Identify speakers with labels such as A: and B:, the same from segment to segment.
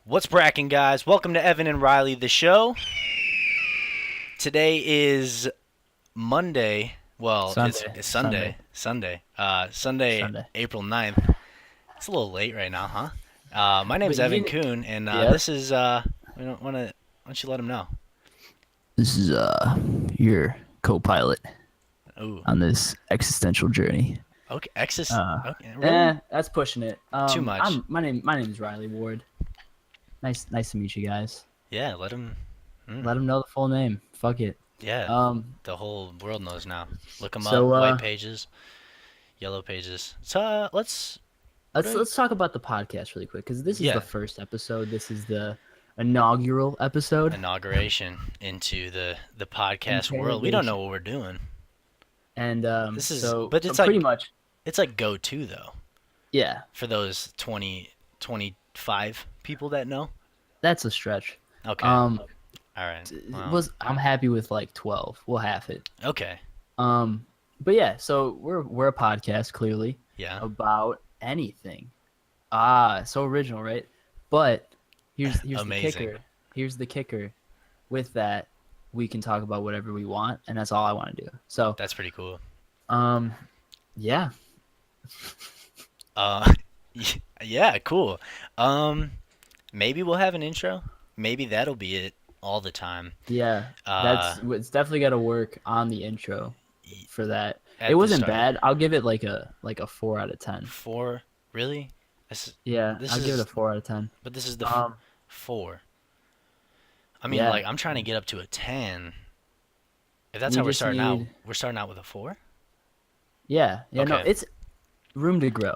A: What's bracking, guys? Welcome to Evan and Riley, the show. Today is Monday. Well,
B: Sunday,
A: it's
B: Sunday,
A: Sunday. Sunday,
B: Sunday.
A: April 9th. It's a little late right now, huh? My name's
B: But you
A: Evan
B: didn't.
A: Kuhn, and
B: Yep.
A: this is, we don't want to, why don't you let him know?
B: This is your co-pilot
A: Ooh,
B: on this existential journey.
A: okay, Exis,
B: Uh,
A: okay, really?
B: that's pushing it.
A: Too much.
B: My name is Riley Ward. Nice to meet you guys.
A: Yeah, let him,
B: Let them know the full name. Fuck it.
A: yeah,
B: Um,
A: the whole world knows now. Look him up,
B: so
A: white pages, yellow pages. So, what are,
B: let's talk about the podcast really quick because this is the
A: yeah,
B: first episode. This is the inaugural episode.
A: inauguration into the podcast world. We don't know
B: Interrogation.
A: what we're doing.
B: And
A: This is,
B: so
A: but
B: so pretty much,
A: it's like go to though
B: yeah,
A: for those 25 people that know.
B: that's a stretch.
A: Okay,
B: Um,
A: all right. Well,
B: was I'm happy with like 12. We'll half it.
A: okay,
B: Um, but yeah, so we're a podcast clearly
A: yeah,
B: about anything. So original, right? But here's the
A: amazing.
B: kicker. Here's the kicker. With that, we can talk about whatever we want, and that's all I want to do. So,
A: That's pretty cool.
B: um, yeah,
A: Uh, yeah, cool. Um, maybe we'll have an intro. Maybe that'll be it all the time.
B: yeah,
A: Uh,
B: that's it's definitely got to work on the intro
A: y-
B: for that. It
A: at the
B: wasn't
A: start,
B: bad. I'll give it like a 4 out of 10.
A: four. Really? This,
B: Yeah,
A: this
B: I'll give it a
A: is,
B: 4 out of 10.
A: but this is the
B: Um,
A: four. I mean,
B: yeah,
A: like, I'm trying to get up to a 10. If that's
B: we
A: how we're
B: just
A: starting out,
B: need.
A: we're starting out with a four?
B: Yeah, no,
A: Okay,
B: it's room to grow.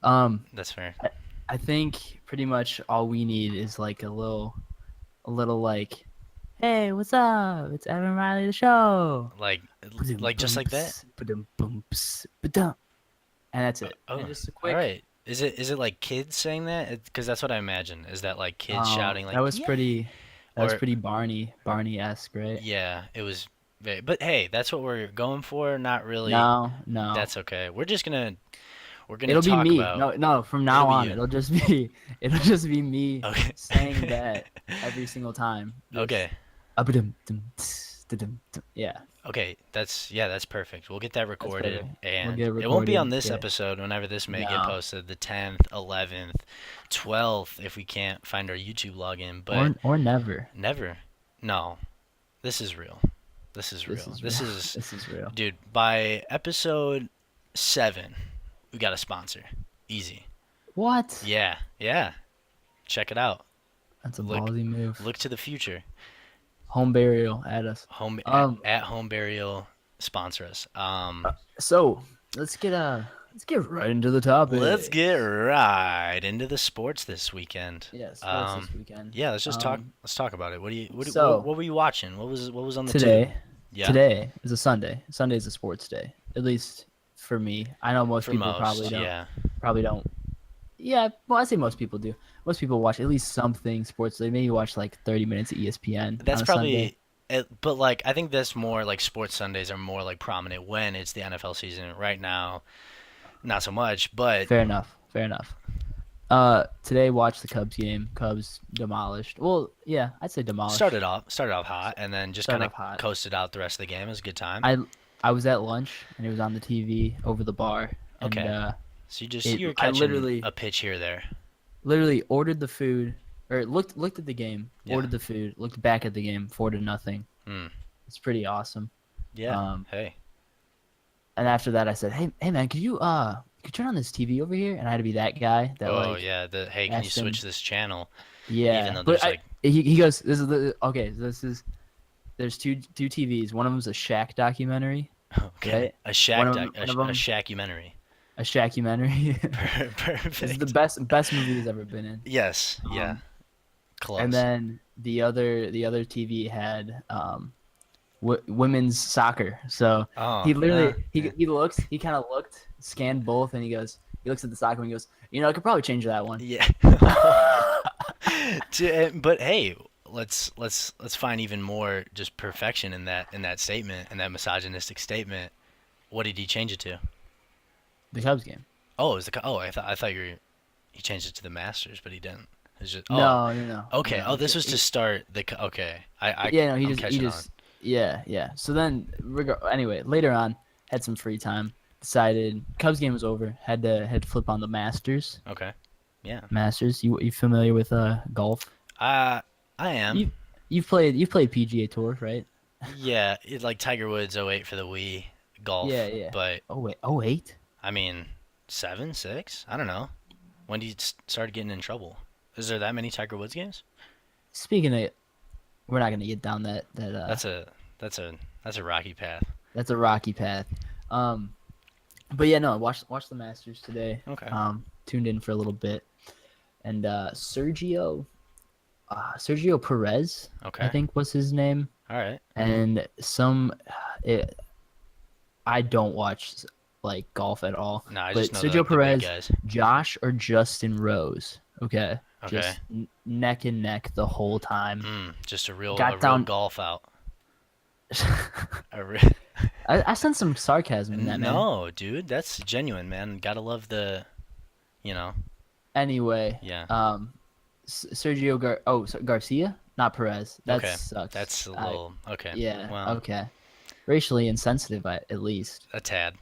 B: Um,
A: that's fair.
B: I, I think pretty much all we need is like a little like, hey, what's up? It's Evan Riley the show.
A: Like,
B: Ba-dum,
A: like just
B: bum,
A: like that?
B: ps, ba-dum, bum, ps, ba-dum. And that's it.
A: Oh,
B: And just a
A: all
B: quick.
A: right. Is it like kids saying that? Because that's what I imagine. Is that like kids shouting
B: That
A: like,
B: was
A: yeah?
B: pretty. That was
A: Or,
B: pretty Barney-esque, right?
A: yeah, it was very, but hey, that's what we're going for. Not really.
B: No, no.
A: That's okay. We're gonna
B: It'll be
A: talk
B: me.
A: about,
B: No, no. From
A: it'll
B: now
A: be
B: on,
A: you.
B: it'll just be me
A: Okay.
B: saying that every single time. Just
A: Okay.
B: ba-dum, dum, ts, da-dum, dum. Yeah.
A: Okay, that's perfect. We'll get that
B: That's
A: recorded,
B: perfect. We'll
A: and
B: get it
A: it won't be on
B: recorded.
A: this
B: Yeah.
A: episode. Whenever this may get
B: No.
A: posted, the 10th, 11th, 12th, if we can't find our YouTube login. But
B: Or never.
A: never. No, this is real. This is
B: This
A: real.
B: is real.
A: This is,
B: This is real.
A: dude. By episode 7, we got a sponsor. Easy.
B: What?
A: Yeah, yeah. Check it out.
B: That's a
A: Look,
B: ballsy move.
A: look to the future.
B: Home burial at us.
A: Home
B: Um.
A: at Home Burial sponsor us.
B: So let's get right into the
A: Let's
B: topic.
A: get right into the sports this weekend.
B: Yeah, sports this
A: Um,
B: weekend.
A: yeah, let's just talk.
B: Um.
A: Let's talk about it.
B: So
A: What were you watching? What was on the tube?
B: today,
A: Yeah,
B: today is a Sunday. Sunday is a sports day. At least for me. I know most
A: for
B: people probably
A: most.
B: don't.
A: Yeah,
B: Probably don't. Yeah, well, I say most people do. Most people watch at least something sports. They maybe watch like 30 minutes of ESPN on
A: that's
B: a Sunday.
A: probably. It, but like, I think that's more like sports Sundays are more like prominent when it's the NFL season. Right now, not so much. But
B: Fair enough. Fair enough. Today watched the Cubs game. Cubs demolished. Well, yeah, I'd say demolished.
A: started off hot, and then just kind
B: Started
A: of
B: off hot.
A: coasted out the rest of the game. It was a good time.
B: I I was at lunch and it was on the TV over the bar, and
A: Okay, so you were
B: I
A: catching
B: literally
A: a pitch here or there.
B: literally ordered the food or looked at the game,
A: Yeah.
B: ordered the food, looked back at the game, 4-0.
A: Hmm.
B: It's pretty awesome.
A: Yeah.
B: Um,
A: Hey.
B: and after that, I said, "Hey man, could you turn on this TV over here?" And I had to be that guy that
A: Oh
B: like
A: yeah. The hey, can you
B: asked him.
A: switch this channel? Even
B: Yeah,
A: though
B: but
A: there's like
B: he goes, okay. So this is there's two TVs. One of them's a Shaq documentary,
A: okay,
B: right? One of
A: a
B: one of them
A: Shacumentary.
B: a Shaq-umentary. This is the
A: Perfect.
B: best movie he's ever been in.
A: Yes. Yeah.
B: Um, and
A: Close.
B: then the other TV had women's soccer. So
A: Oh.
B: he literally
A: Yeah.
B: he kind of looked, scanned both, and he looks at the soccer and he goes, I could probably change that one.
A: Yeah. But hey, let's find even more just perfection in that statement, in that misogynistic statement. What did he change it to?
B: The Cubs game.
A: Oh, it was the oh I thought you were he changed it to the Masters, but he didn't. It's just
B: No, no, no,
A: okay.
B: no.
A: Oh, this was to start the okay.
B: Yeah, no,
A: I'm
B: he
A: catching on.
B: just, yeah, yeah. So then, anyway, later on, had some free time. Decided Cubs game was over. Had to flip on the Masters.
A: Okay. Yeah.
B: Masters. You familiar with golf?
A: Uh I am.
B: You you've played PGA Tour, right?
A: Yeah, it's like Tiger Woods '08 for the Wii
B: Yeah,
A: golf,
B: yeah.
A: but
B: Oh wait, oh eight.
A: I mean, 7, 6? I don't know. When did you start getting in trouble? Is there that many Tiger Woods games?
B: Speaking of, we're not gonna get down that.
A: That's a that's a that's a rocky path.
B: That's a rocky path. Um, but yeah, no, watch the Masters today.
A: Okay.
B: Tuned in for a little bit, and Sergio Perez, I
A: Okay.
B: think was his name,
A: All right.
B: and it, I don't watch like golf at all,
A: No, I
B: but
A: just know
B: Sergio
A: the big
B: Perez,
A: guys.
B: Josh or Justin Rose, okay,
A: Okay.
B: just neck and neck the whole time.
A: Just a
B: Got
A: real
B: down.
A: golf out. A re-
B: I sense some sarcasm in that, man.
A: No, dude, that's genuine, man. Gotta love the, you know,
B: Anyway,
A: yeah.
B: Garcia, not Perez. That
A: Okay.
B: sucks.
A: That's a little okay.
B: Yeah.
A: Well,
B: Okay. Racially insensitive, at least.
A: a tad.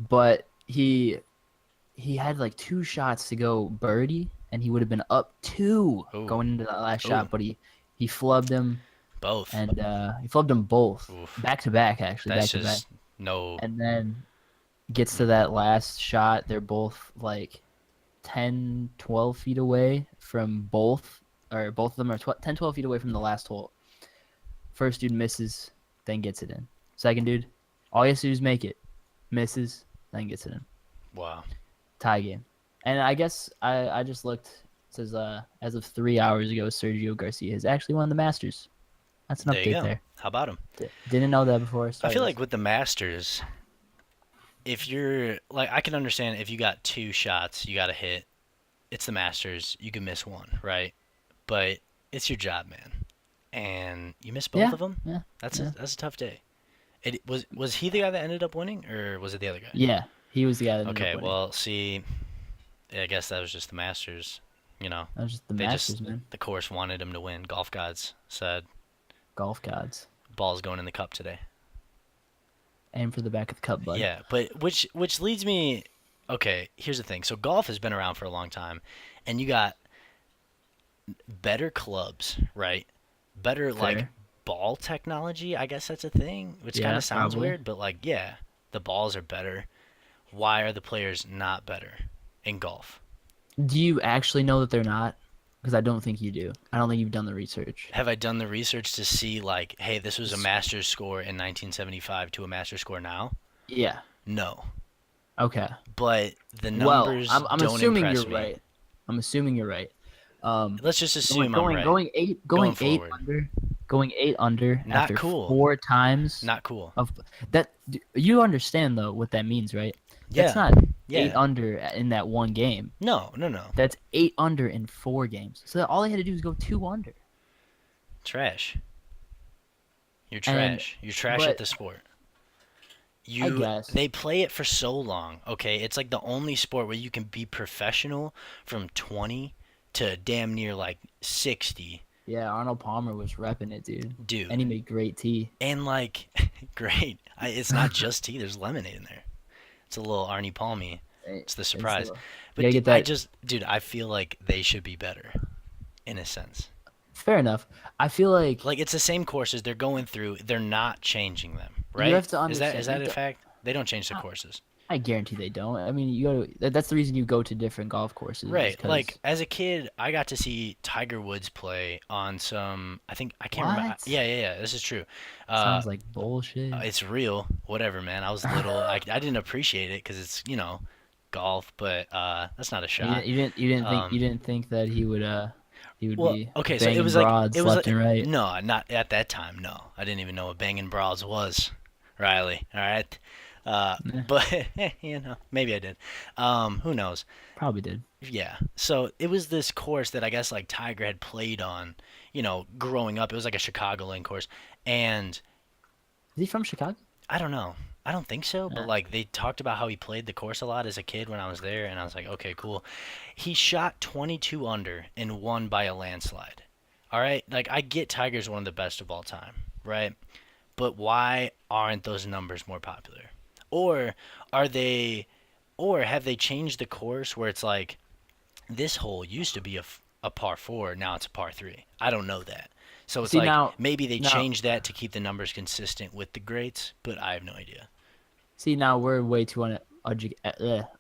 B: But he had like two shots to go birdie, and he would have been up two
A: Ooh.
B: going into that last
A: Ooh.
B: shot, but he flubbed him,
A: Both.
B: and he flubbed them both
A: Oof.
B: back to back, actually,
A: That's
B: back to back.
A: just no.
B: And then gets to that last shot. They're both like 10, 12 feet away from both of them are 10, 12 feet away from the last hole. First dude misses, then gets it in. Second dude, all he has to do is make it. Misses, then gets it in.
A: Wow.
B: Tie game. And I guess I just looked. It says as of 3 hours ago, Sergio Garcia has actually won the Masters. That's an
A: There you
B: update
A: go.
B: there.
A: How about him?
B: Didn't know that before.
A: I feel like with the Masters, if you're like, I can understand if you got two shots, you got to hit. It's the Masters. You can miss one, right? But it's your job, man. And you miss both of them.
B: Yeah.
A: That's
B: yeah.
A: that's a tough day. It was he the guy that ended up winning, or was it the other guy?
B: Yeah, he was the guy that ended
A: Okay,
B: up winning.
A: well, see, I guess that was just the Masters. You know,
B: That was just the
A: they
B: Masters,
A: just
B: man.
A: the course wanted him to win. Golf gods said,
B: Golf gods.
A: "Ball's going in the cup today."
B: Aim for the back of the cup, bud.
A: Yeah, but which leads me. Okay, here's the thing. So golf has been around for a long time, and you got better clubs, right? Better like
B: Fair.
A: ball technology. I guess that's a thing, which kind
B: Yeah,
A: of sounds
B: probably.
A: weird, but like yeah, the balls are better. Why are the players not better in golf?
B: Do you actually know that they're not? Because I don't think you do. I don't think you've done the research.
A: Have I done the research to see like, hey, this was a Masters score in 1975 to a Masters score now?
B: Yeah.
A: No,
B: Okay.
A: but the
B: Well,
A: numbers
B: I'm
A: don't
B: assuming
A: impress
B: you're
A: me.
B: right. I'm assuming you're right.
A: Let's just assume I'm right.
B: Going
A: Going
B: eight
A: forward.
B: under, going eight under
A: Not
B: after
A: cool.
B: 4 times
A: Not cool.
B: of that. You understand though what that means, right?
A: Yeah.
B: That's not
A: Yeah.
B: 8 under in that one game.
A: No.
B: That's 8 under in 4 games. So all they had to do was go 2 under.
A: Trash. You're
B: And-
A: trash. You're trash
B: but-
A: at the sport. You
B: guess.
A: They play it for so long, okay? It's like the only sport where you can be professional from 20 to damn near like 60.
B: Yeah, Arnold Palmer was repping it, dude.
A: Dude.
B: And he made great tea.
A: And like great. It's not just tea, there's lemonade in there. It's a little Arnie Palmy. It's the surprise. But
B: gotta get
A: I
B: that-
A: just dude, I feel like they should be better in a sense.
B: Fair enough. I feel like
A: Like it's the same courses they're going through, they're not changing them, right?
B: have to
A: Is that
B: understand-
A: a fact? They don't change the courses.
B: I guarantee they don't. I mean, you go to that's the reason you go to different golf courses. is
A: Right.
B: 'cause-
A: Like as a kid, I got to see Tiger Woods play on some I can't remember.
B: What?
A: Yeah, this is true.
B: sounds like bullshit.
A: It's real. Whatever, man. I was little. I didn't appreciate it cuz it's, golf, but that's not a shot.
B: You didn't think that he would
A: Well,
B: be
A: okay, so it
B: banging
A: was
B: broads
A: it was
B: left and right.
A: No, not at that time. No, I didn't even know what banging broads was, Riley. All right, but maybe I did. Who knows?
B: Probably did.
A: Yeah. So it was this course that I guess like Tiger had played on, growing up. It was like a Chicagoland course, and
B: Is he from Chicago?
A: I don't know. I don't think so, but
B: Eh.
A: like they talked about how he played the course a lot as a kid when I was there, and I was like, okay, cool. He shot 22 under and won by a landslide. All right, like I get Tiger's one of the best of all time, right? But why aren't those numbers more popular? Or are they, or have they changed the course where it's like this hole used to be a par four, now it's a par three? I don't know that. So it's
B: See
A: like
B: now,
A: maybe they
B: now,
A: changed that to keep the numbers consistent with the greats, but I have no idea.
B: now we're way too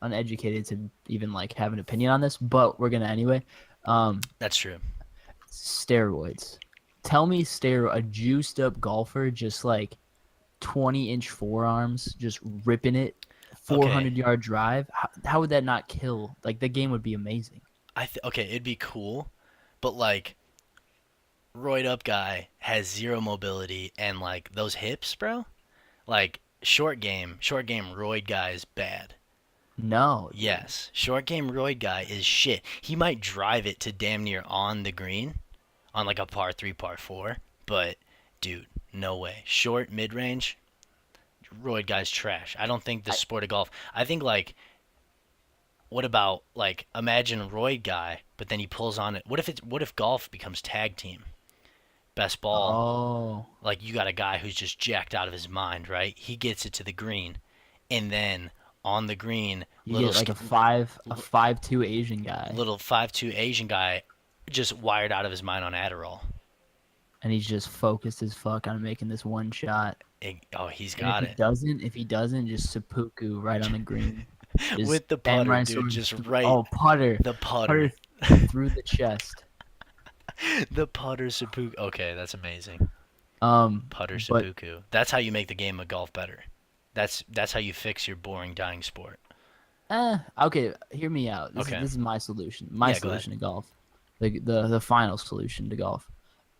B: uneducated to even like have an opinion on this, but we're gonna anyway. Um,
A: That's true.
B: Steroids. Tell me, a juiced up golfer just like 20-inch forearms, just ripping it,
A: Okay,
B: 400-yard drive. How would that not kill? Like the game would be amazing.
A: okay, it'd be cool, but like roid up guy has zero mobility and like those hips, bro. Like short game roid guy is bad.
B: No, dude.
A: Yes, short game roid guy is shit. He might drive it to damn near on the green on like a par 3, par 4, but dude, no way. Short mid range roid guy's trash. I don't think the
B: I,
A: sport of golf. I think like what about like imagine roid guy, but then he pulls on it. What if golf becomes tag team? Best ball,
B: oh,
A: like you got a guy who's just jacked out of his mind, right? He gets it to the green, and then on the green,
B: you get like a 5'2" Asian guy,
A: little 5'2" Asian guy, just wired out of his mind on Adderall.
B: and he's just focused as fuck on making this one shot.
A: Oh, he's
B: And
A: got it
B: if he doesn't, just seppuku right on the green. Just
A: with the putter,
B: samurai
A: dude.
B: sword.
A: Just right,
B: Oh, putter,
A: the putter,
B: putter through the chest.
A: the putter seppuku. Okay, that's amazing. Putter
B: But
A: seppuku. That's how you make the game of golf better. That's how you fix your boring dying sport.
B: okay, hear me out.
A: Okay,
B: This is my solution. My
A: yeah, go ahead.
B: solution to golf. The final solution to golf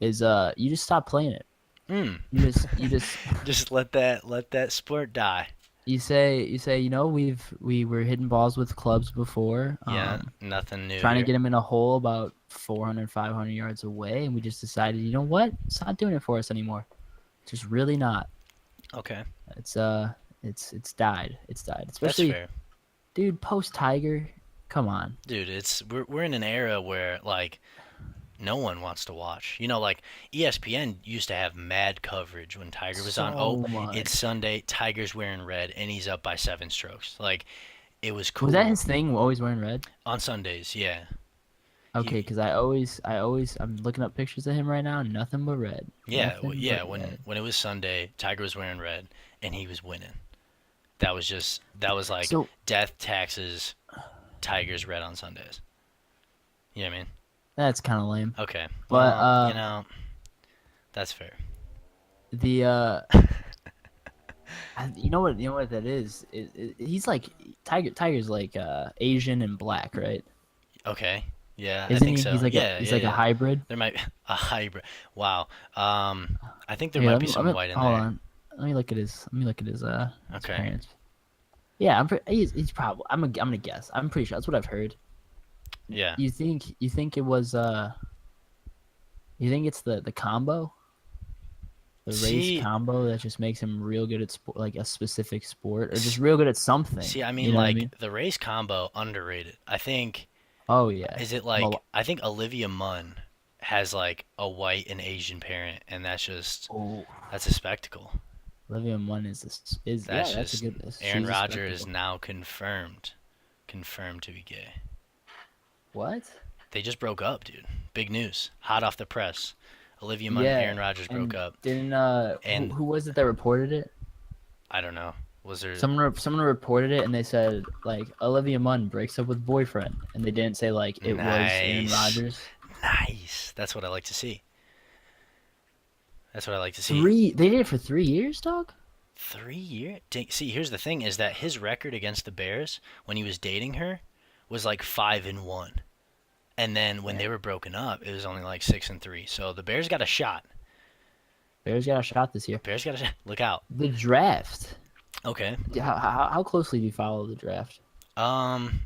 B: is you just stop playing it.
A: Hmm.
B: You just
A: Just let that sport die.
B: you say we were hitting balls with clubs before,
A: Yeah, nothing new
B: trying to
A: here.
B: get them in a hole about 400 500 yards away, and we just decided, you know what, it's not doing it for us anymore. Just really not.
A: Okay,
B: It's it's died. It's died.
A: that's
B: Especially,
A: fair.
B: dude, post Tiger. Come on.
A: Dude, we're in an era where like no one wants to watch. You know, like ESPN used to have mad coverage when Tiger was on. Oh,
B: So
A: it's
B: much.
A: Sunday, Tiger's wearing red and he's up by 7 strokes. Like it was
B: Was that
A: cool
B: his thing? Always wearing red?
A: on Sundays. Yeah.
B: Okay,
A: He
B: because I'm looking up pictures of him right now. Nothing but red. Nothing
A: yeah,
B: but red.
A: when it was Sunday, Tiger was wearing red and he was winning. That was like
B: So
A: death, taxes, Tiger's red on Sundays. You know what I mean?
B: that's kind of lame.
A: Okay.
B: But
A: Well, you know, that's fair.
B: the you know what that is? He's like Tiger's like Asian and black, right?
A: Okay. Yeah, I
B: Isn't
A: think
B: he?
A: so. Yeah,
B: He's
A: yeah,
B: like a
A: yeah.
B: hybrid.
A: There might be a hybrid. Wow. I think there
B: Here,
A: might be some white in
B: hold
A: there.
B: on. Let me look at his
A: Okay.
B: parents. Yeah, he's probably I'm gonna guess. I'm pretty sure that's what I've heard.
A: Yeah.
B: You think it was you think it's the combo? The race
A: See,
B: combo that just makes him real good at sport, like a specific sport, or just real good at something.
A: I mean,
B: You know what I mean?
A: like the race combo underrated. I think
B: Oh yeah.
A: is it
B: Mal-
A: like I think Olivia Munn has like a white and Asian parent, and
B: oh,
A: that's a spectacle.
B: Olivia Munn
A: That's
B: that's a
A: just
B: good.
A: Aaron
B: She's a
A: Rodgers is
B: spectacle.
A: now confirmed to be gay.
B: What?
A: They just broke up, dude. Big news, hot off the press. Olivia Munn and
B: Yeah,
A: Aaron Rodgers broke
B: and
A: up,
B: didn't
A: and
B: who was it that reported it?
A: I don't know. Was there
B: Someone reported it, and they said like Olivia Munn breaks up with boyfriend, and they didn't say like it was Aaron
A: nice,
B: Rodgers.
A: nice? That's what I like to see. That's what I like to see.
B: They did it for 3 years, dog.
A: 3 year? See, here's the thing: is that his record against the Bears when he was dating her was like 5-1, and then when they
B: Damn.
A: were broken up, it was only like 6-3. So the Bears got a shot.
B: Bears got a shot this year.
A: Bears got a shot. Look out.
B: The draft.
A: Okay.
B: How closely do you follow the draft?
A: Um,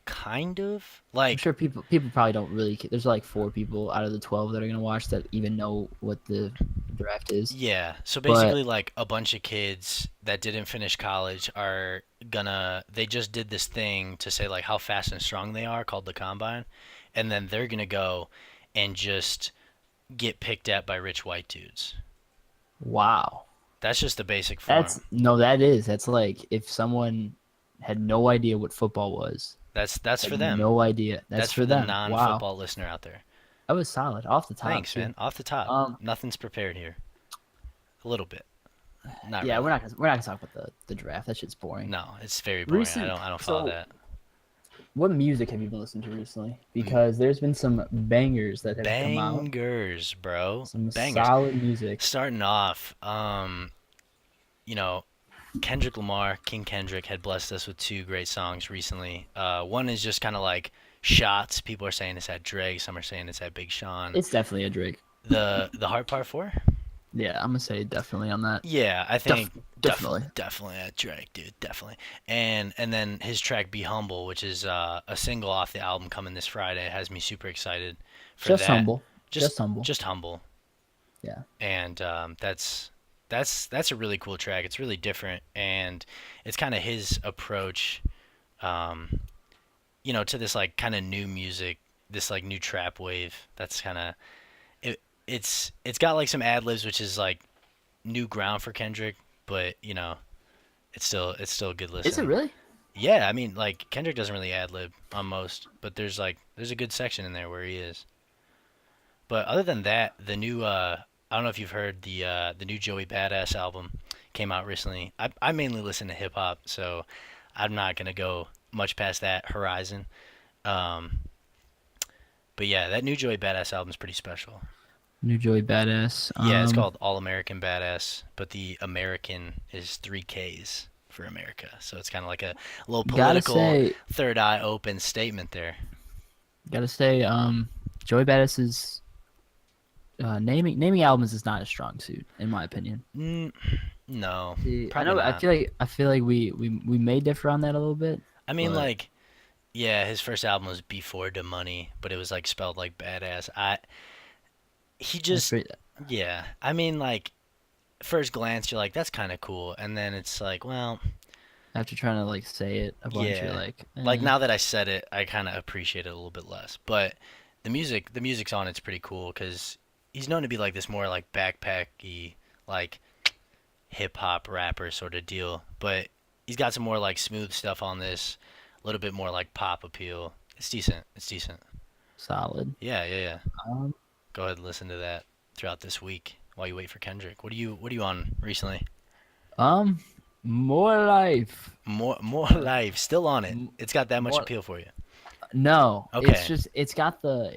A: kind of
B: I'm
A: like
B: sure people probably don't really. There's like 4 people out of the 12 that are gonna watch that even know what the the draft is.
A: Yeah, so
B: But
A: basically, like a bunch of kids that didn't finish college are they just did this thing to say like how fast and strong they are called the combine, and then they're gonna go and just get picked at by rich white dudes.
B: wow,
A: That's just the basic
B: that's
A: form.
B: no, that is that's like if someone had no idea what football was,
A: That's
B: had
A: for them.
B: no idea. That's
A: That's for
B: for
A: the
B: them. Wow,
A: non-football listener out there.
B: that was solid off the top
A: Thanks,
B: too.
A: man. Off the top,
B: Um,
A: nothing's prepared here. A little bit, not
B: yeah,
A: really.
B: we're not gonna talk about the draft. That shit's boring.
A: No, it's very boring.
B: Recent.
A: I don't follow
B: So,
A: that.
B: what music have you been listening to recently?
A: M-
B: Because there's been some bangers that have come out.
A: Bangers, bro.
B: Some
A: Bangers.
B: solid music.
A: Starting off, you know, Kendrick Lamar, King Kendrick had blessed us with two great songs recently. One is just kind of like shots. People are saying it's at Drake. Some are saying it's at Big Sean.
B: It's definitely a Drake.
A: The Hard Part Four.
B: Yeah, I'm gonna say definitely on that.
A: Yeah, I think
B: Definitely.
A: definitely at Drake, dude, definitely. And then his track "Be Humble," which is a single off the album coming this Friday, has me super excited for
B: Just
A: that.
B: humble.
A: Just
B: Just humble.
A: just humble,
B: Yeah.
A: and that's a really cool track. It's really different, and it's kind of his approach, um, to this like kind of new music, this like new trap wave. That's kind of it's got like some ad libs, which is like new ground for Kendrick, but it's still a good
B: Is it
A: listen.
B: really?
A: Yeah, I mean like Kendrick doesn't really ad lib on most, but there's a good section in there where he is. But other than that, the new I don't know if you've heard the new Joey Badass album came out recently. I mainly listen to hip hop, so I'm not gonna go much past that horizon. Um, but yeah, that new Joey Badass album is pretty special.
B: New Joey Badass.
A: Yeah, it's called All American Badass, but the American is three K's for America. So it's kind of like a little
B: Gotta
A: political
B: say,
A: third eye open statement there.
B: gotta say, Joey Badass's naming albums is not a strong suit, in my opinion.
A: Mm, no,
B: See, I
A: probably
B: know.
A: not.
B: I feel like we may differ on that a little bit,
A: I mean,
B: but
A: like, yeah, his first album was Before the Money, but it was like spelled like badass. He
B: that's
A: just,
B: pretty.
A: yeah. I mean, like, first glance, you're like, that's kind of cool, and then it's like, well,
B: After trying to like say it a bunch, you're
A: yeah.
B: like,
A: Like now that I said it, I kind of appreciate it a little bit less. But the music's on it's pretty cool because he's known to be like this more like backpacky, like hip hop rapper sort of deal. But he's got some more like smooth stuff on this, a little bit more like pop appeal. It's decent. It's decent.
B: solid.
A: Yeah, yeah, yeah.
B: Um,
A: Go ahead and listen to that throughout this week while you wait for Kendrick. What are you on recently?
B: um, more life.
A: More life, still on it.
B: M-
A: It's got that much
B: More.
A: appeal for you.
B: No, it's
A: Okay.
B: just it's got the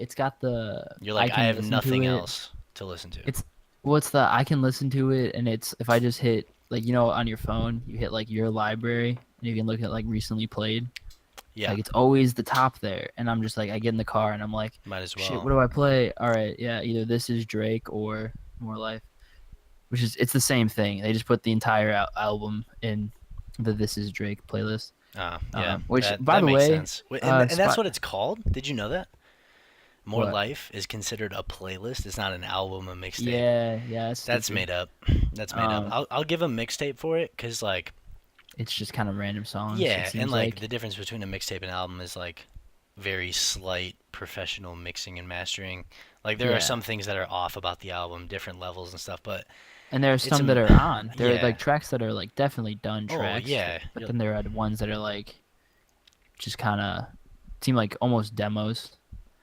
A: You're
B: I
A: like, I
B: can
A: have
B: listen to
A: nothing
B: it.
A: else to listen to.
B: It's what's the I can listen to it, and it's if I just hit like on your phone, you hit like your library, and you can look at like recently played.
A: Yeah,
B: Like it's always the top there, and I'm just like I get in the car and I'm like,
A: might as
B: shit,
A: well.
B: what do I play? All right, yeah, either this is Drake or More Life, which is it's the same thing. They just put the entire album in the This Is Drake playlist.
A: Yeah,
B: Which by
A: that
B: the
A: makes
B: way,
A: sense. And that's
B: spot
A: what it's called. Did you know that? More
B: what?
A: Life is considered a playlist. It's not an album, a mixtape.
B: Yeah, it's
A: That's
B: stupid.
A: made up. That's made up.
B: Um,
A: I'll give a mixtape for it because like
B: it's just kind of random songs. It
A: yeah, and
B: seems
A: like
B: like
A: the difference between a mixtape and an album is like very slight professional mixing and mastering. Like there are
B: yeah.
A: some things that are off about the album, different levels and stuff, but
B: And there are
A: it's
B: some that are on. There are
A: yeah.
B: like tracks that are like definitely done
A: Oh
B: tracks,
A: yeah.
B: but then there are the ones that are like just kind of seem like almost demos,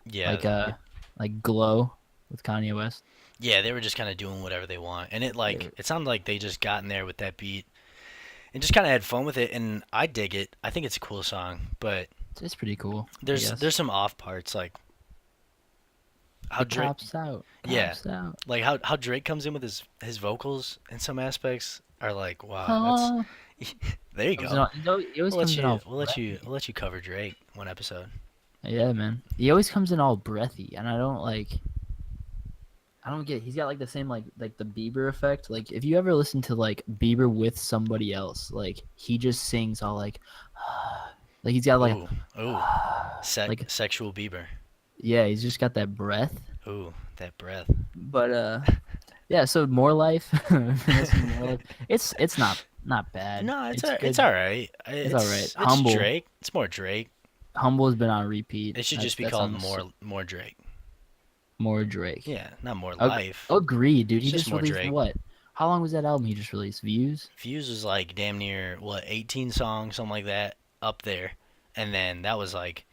A: Yeah,
B: like like Glow with Kanye West.
A: yeah, they were just kind of doing whatever they want, and it like
B: They're-
A: it sounded like they just got in there with that beat and just kind of had fun with it, and I dig it. I think it's a cool song, but
B: It's pretty cool, I
A: there's
B: guess.
A: there's some off parts like how
B: It
A: Drake,
B: tops out,
A: yeah,
B: tops out.
A: like how Drake comes in with his vocals in some aspects are like wow, that's
B: Oh,
A: there you
B: comes in
A: go.
B: he always comes in all
A: We'll
B: breathy.
A: let you cover Drake one episode.
B: Yeah, man. He always comes in all breathy, and I don't like. I don't get. He's got like the same like the Bieber effect. Like if you ever listen to like Bieber with somebody else, like he just sings all like he's got like
A: Ooh, ooh,
B: like
A: sexual Bieber.
B: yeah, he's just got that breath.
A: Ooh, that breath.
B: But Yeah, so More Life. Listen to More Life. It's not bad.
A: No,
B: It's
A: it's
B: good.
A: all right.
B: It's all right.
A: It's
B: Humble.
A: Drake. It's more Drake.
B: Humble has been on repeat.
A: It should just be
B: That's
A: called
B: on
A: more Drake.
B: more Drake.
A: Yeah, not more life.
B: Agreed, dude.
A: It's
B: He
A: just
B: just
A: more
B: released
A: Drake.
B: what? How long was that album he just released? Views?
A: Views was like damn near what 18 songs, something like that, up there. And then that was like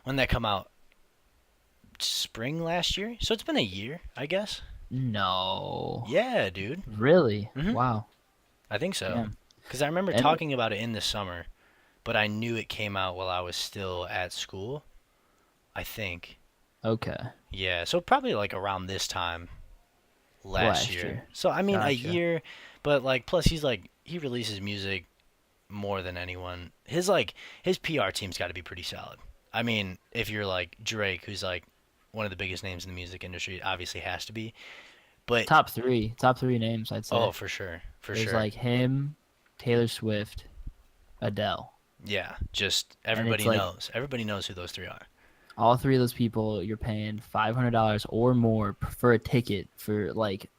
A: when that come out spring last year. So it's been a year, I guess.
B: No.
A: Yeah, dude.
B: Really?
A: Mhm.
B: Wow.
A: I think so.
B: Damn.
A: Cuz I remember
B: And
A: talking about it in the summer, but I knew it came out while I was still at school, I think.
B: okay.
A: Yeah, so probably like around this time last
B: Last
A: year.
B: year.
A: So I mean a
B: Gotcha.
A: year, but like plus he's like he releases music more than anyone. His PR team's got to be pretty solid. I mean, if you're like Drake, who's like one of the biggest names in the music industry, it obviously has to be. But
B: Top three. Top three names, I'd
A: oh,
B: say.
A: for sure, for
B: There's
A: sure.
B: like him, Taylor Swift, Adele.
A: Yeah, just
B: And it's
A: everybody
B: like
A: knows. Everybody knows who those three are.
B: all three of those people you're paying $500 or more for a ticket for like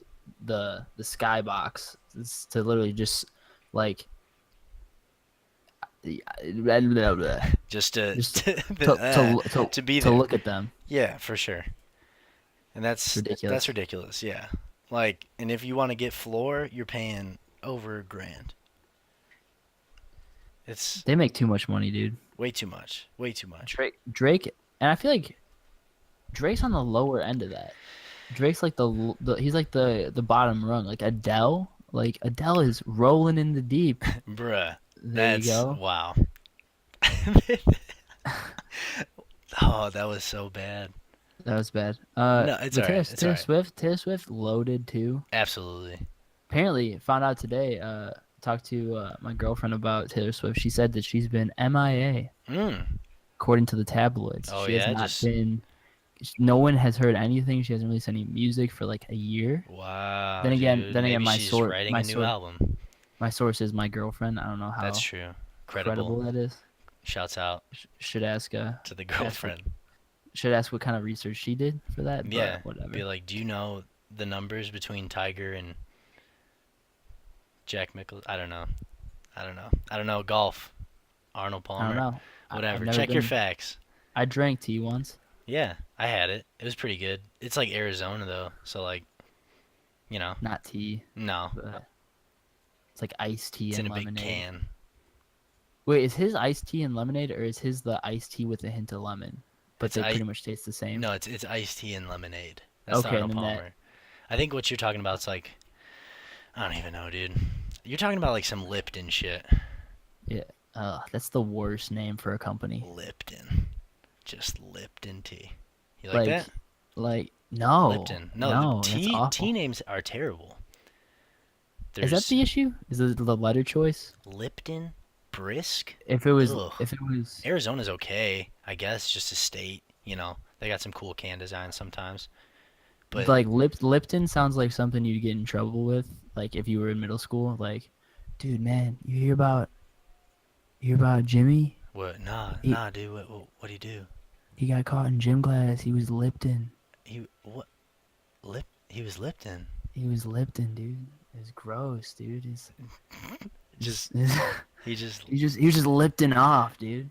B: the skybox. It's to literally just like
A: Just to
B: just
A: to be
B: to
A: there.
B: look at them.
A: Yeah, for sure. And
B: It's
A: that's
B: ridiculous.
A: ridiculous. Yeah. Like, and if you want to get floor, you're paying over a grand. It's
B: They make too much money, dude.
A: way too much. Way too much.
B: Drake, and I feel like Drake's on the lower end of that. Drake's like the he's like the bottom rung. Like Adele is rolling in the deep.
A: Bruh.
B: There you
A: That's
B: go.
A: wow. Oh, that was so bad.
B: That was bad.
A: No, it's
B: But
A: alright. It's alright.
B: Taylor Swift loaded too.
A: Absolutely.
B: Apparently, found out today. Talked to my girlfriend about Taylor Swift. She said that she's been MIA,
A: Mm.
B: according to the tabloids.
A: Oh
B: She has
A: yeah,
B: not
A: just
B: been. No one has heard anything. She hasn't released any music for like a year.
A: wow,
B: Then
A: dude.
B: again,
A: Maybe she's writing a new album.
B: my source is my girlfriend. I don't know
A: That's
B: how
A: true. Credible.
B: credible that is.
A: Shouts out
B: Should ask.
A: to the
B: Should ask what
A: girlfriend.
B: should ask what kind of research she did for that.
A: Yeah.
B: But
A: Be
B: whatever.
A: like, do you know the numbers between Tiger and Jack Michaels? I don't know. I don't know. I don't know. Golf. Arnold
B: I don't
A: Palmer.
B: know. I've
A: Whatever.
B: never
A: Check your
B: been.
A: facts.
B: I drank tea once.
A: Yeah, I had it. It was pretty good. It's like Arizona though, so like, you know,
B: Not tea,
A: no,
B: but it's like iced tea
A: it's in
B: and
A: a big
B: lemonade.
A: can.
B: Wait, is his iced tea and lemonade, or is his the iced tea with a hint of lemon? But
A: It's
B: they
A: I
B: pretty much taste the same.
A: no, it's iced tea and lemonade. That's the
B: Okay, and
A: Arnold
B: then that.
A: Palmer. I think what you're talking about is like I don't even know, dude. You're talking about like some Lipton shit.
B: Yeah. That's the worst name for a company.
A: Lipton, just Lipton tea. You like
B: Like,
A: that?
B: no,
A: Lipton. No, the
B: no, that's
A: tea
B: awful.
A: names are terrible.
B: Is that
A: There's
B: the issue? Is it the letter choice?
A: Lipton, Brisk.
B: If
A: Ugh.
B: it was
A: Arizona's okay, I guess. Just a state, you know. They got some cool can designs sometimes. But
B: like Lipton sounds like something you'd get in trouble with, like if you were in middle school. Like, dude, man, you hear about Jimmy?
A: what? Nah,
B: He
A: nah, dude. What do you do?
B: he got caught in gym class. He was Lipton.
A: He what? He was Lipton.
B: He was Lipton, dude. It's gross, dude.
A: Just
B: It's
A: he just
B: he was just Lipton off, dude.